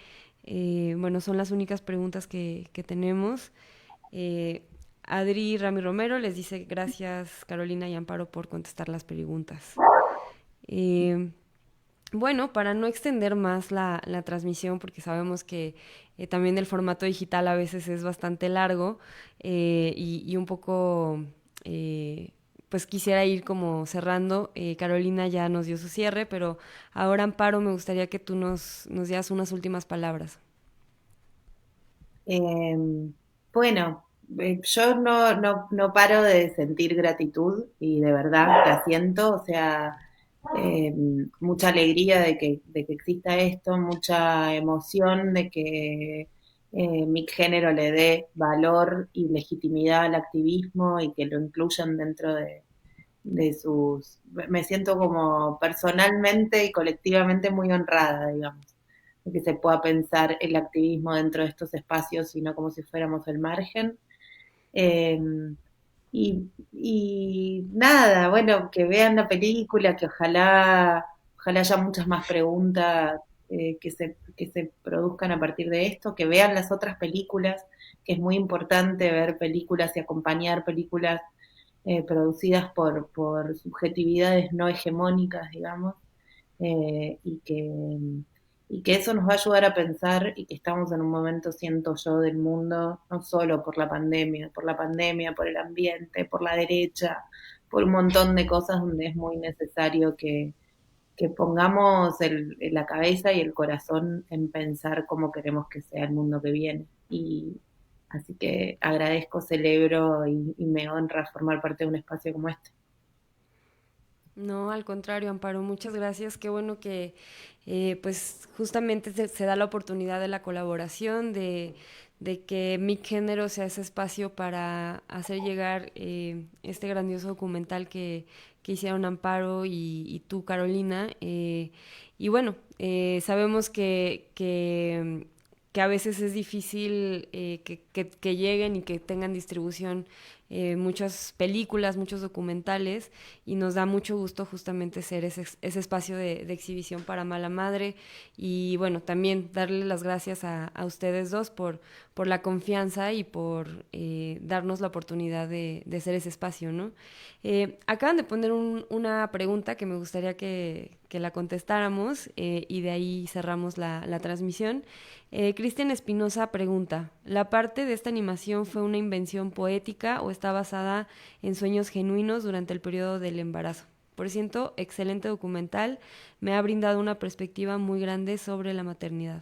bueno, son las únicas preguntas que tenemos. Adri Rami Romero les dice: gracias, Carolina y Amparo, por contestar las preguntas. Bueno, para no extender más la transmisión, porque sabemos que también el formato digital a veces es bastante largo, y un poco, pues quisiera ir como cerrando. Carolina ya nos dio su cierre, pero ahora, Amparo, me gustaría que tú nos dieras unas últimas palabras. Bueno, yo no paro de sentir gratitud, y de verdad la siento, o sea, mucha alegría de que exista esto, mucha emoción de que mi género le dé valor y legitimidad al activismo y que lo incluyan dentro de sus... Me siento como personalmente y colectivamente muy honrada, digamos, de que se pueda pensar el activismo dentro de estos espacios y no como si fuéramos el margen. Y nada, bueno, que vean la película, que ojalá haya muchas más preguntas que se produzcan a partir de esto, que vean las otras películas, que es muy importante ver películas y acompañar películas producidas por subjetividades no hegemónicas, digamos, y que eso nos va a ayudar a pensar, y que estamos en un momento, siento yo, del mundo, no solo por la pandemia, por el ambiente, por la derecha, por un montón de cosas donde es muy necesario que que pongamos la cabeza y el corazón en pensar cómo queremos que sea el mundo que viene. Y así que agradezco, celebro y me honra formar parte de un espacio como este. No, al contrario, Amparo, muchas gracias. Qué bueno que pues justamente se da la oportunidad de la colaboración, de que Mi Género sea ese espacio para hacer llegar este grandioso documental que hicieron Amparo y tú, Carolina. Y bueno, sabemos que a veces es difícil que lleguen y que tengan distribución muchas películas, muchos documentales, y nos da mucho gusto justamente ser ese espacio de exhibición para Mala Madre. Y bueno, también darle las gracias a ustedes dos por la confianza y por darnos la oportunidad de ser ese espacio, ¿no? Acaban de poner una pregunta que me gustaría que la contestáramos y de ahí cerramos la transmisión. Cristian Espinosa pregunta, ¿la parte de esta animación fue una invención poética o está basada en sueños genuinos durante el periodo del embarazo? Por cierto, excelente documental, me ha brindado una perspectiva muy grande sobre la maternidad.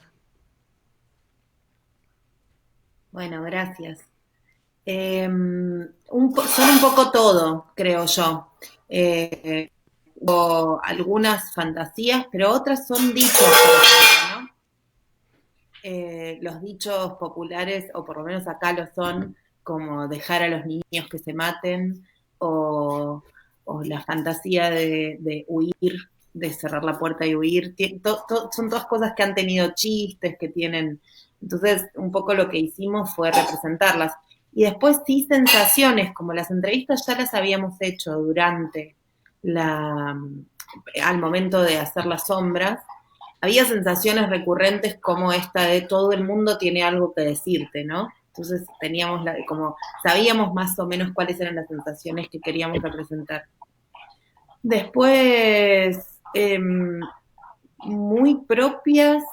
Bueno, gracias. Son un poco todo, creo yo. O algunas fantasías, pero otras son dichos, por ejemplo, ¿no? Los dichos populares, o por lo menos acá lo son, como dejar a los niños que se maten, o la fantasía de huir, de cerrar la puerta y huir. Son todas cosas que han tenido chistes, que tienen... Entonces, un poco lo que hicimos fue representarlas. Y después sí sensaciones, como las entrevistas ya las habíamos hecho durante al momento de hacer las sombras, había sensaciones recurrentes como esta de todo el mundo tiene algo que decirte, ¿no? Entonces teníamos como sabíamos más o menos cuáles eran las sensaciones que queríamos representar. Después, muy propias,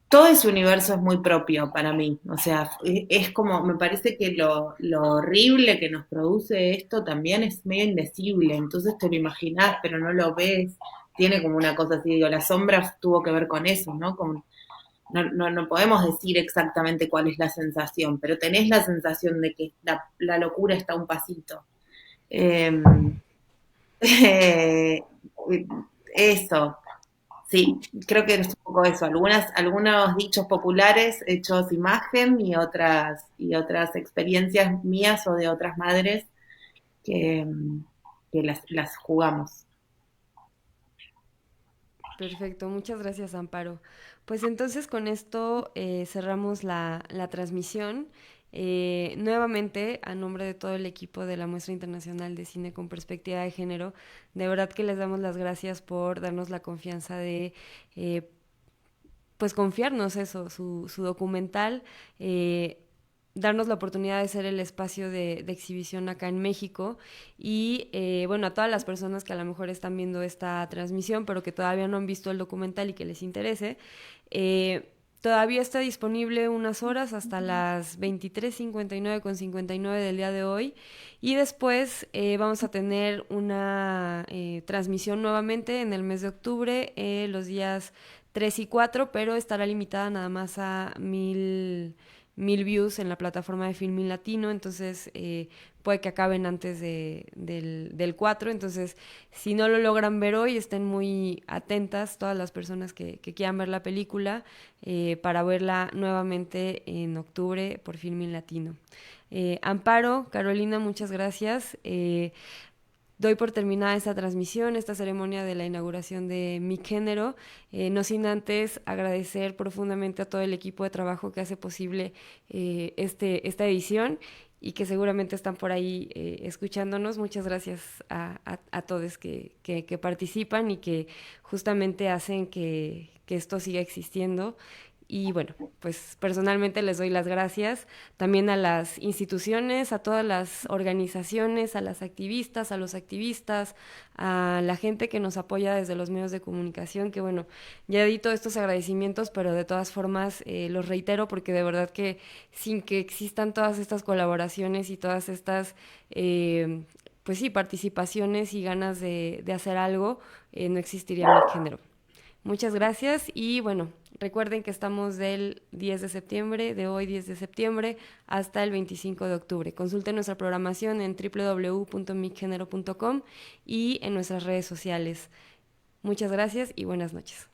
todo ese universo es muy propio para mí, o sea, es como, me parece que lo horrible que nos produce esto también es medio indecible, entonces te lo imaginás pero no lo ves, tiene como una cosa así, digo, las sombras tuvo que ver con eso, ¿no? No podemos decir exactamente cuál es la sensación, pero tenés la sensación de que la locura está a un pasito. Eso. Sí, creo que es un poco eso. Algunos dichos populares hechos imagen y otras experiencias mías o de otras madres que las jugamos. Perfecto, muchas gracias, Amparo. Pues entonces con esto cerramos la transmisión. Nuevamente, a nombre de todo el equipo de la Muestra Internacional de Cine con Perspectiva de Género, de verdad que les damos las gracias por darnos la confianza de pues confiarnos eso, su documental, darnos la oportunidad de ser el espacio de exhibición acá en México y bueno, a todas las personas que a lo mejor están viendo esta transmisión pero que todavía no han visto el documental y que les interese, todavía está disponible unas horas hasta las 23:59 del día de hoy y después vamos a tener una transmisión nuevamente en el mes de octubre, los días 3 y 4, pero estará limitada nada más a 1000 views en la plataforma de Filmin Latino, entonces puede que acaben antes del 4, entonces si no lo logran ver hoy, estén muy atentas todas las personas que quieran ver la película para verla nuevamente en octubre por Filmin Latino. Amparo, Carolina, muchas gracias. Doy por terminada esta transmisión, esta ceremonia de la inauguración de Mi Género, no sin antes agradecer profundamente a todo el equipo de trabajo que hace posible esta edición y que seguramente están por ahí escuchándonos. Muchas gracias a todos que participan y que justamente hacen que esto siga existiendo. Y bueno, pues personalmente les doy las gracias también a las instituciones, a todas las organizaciones, a las activistas, a los activistas, a la gente que nos apoya desde los medios de comunicación, que bueno, ya di todos estos agradecimientos, pero de todas formas los reitero porque de verdad que sin que existan todas estas colaboraciones y todas estas pues sí, participaciones y ganas de hacer algo, no existiría Mi Género. Muchas gracias y bueno, recuerden que estamos del 10 de septiembre, de hoy 10 de septiembre hasta el 25 de octubre. Consulten nuestra programación en www.miggenero.com y en nuestras redes sociales. Muchas gracias y buenas noches.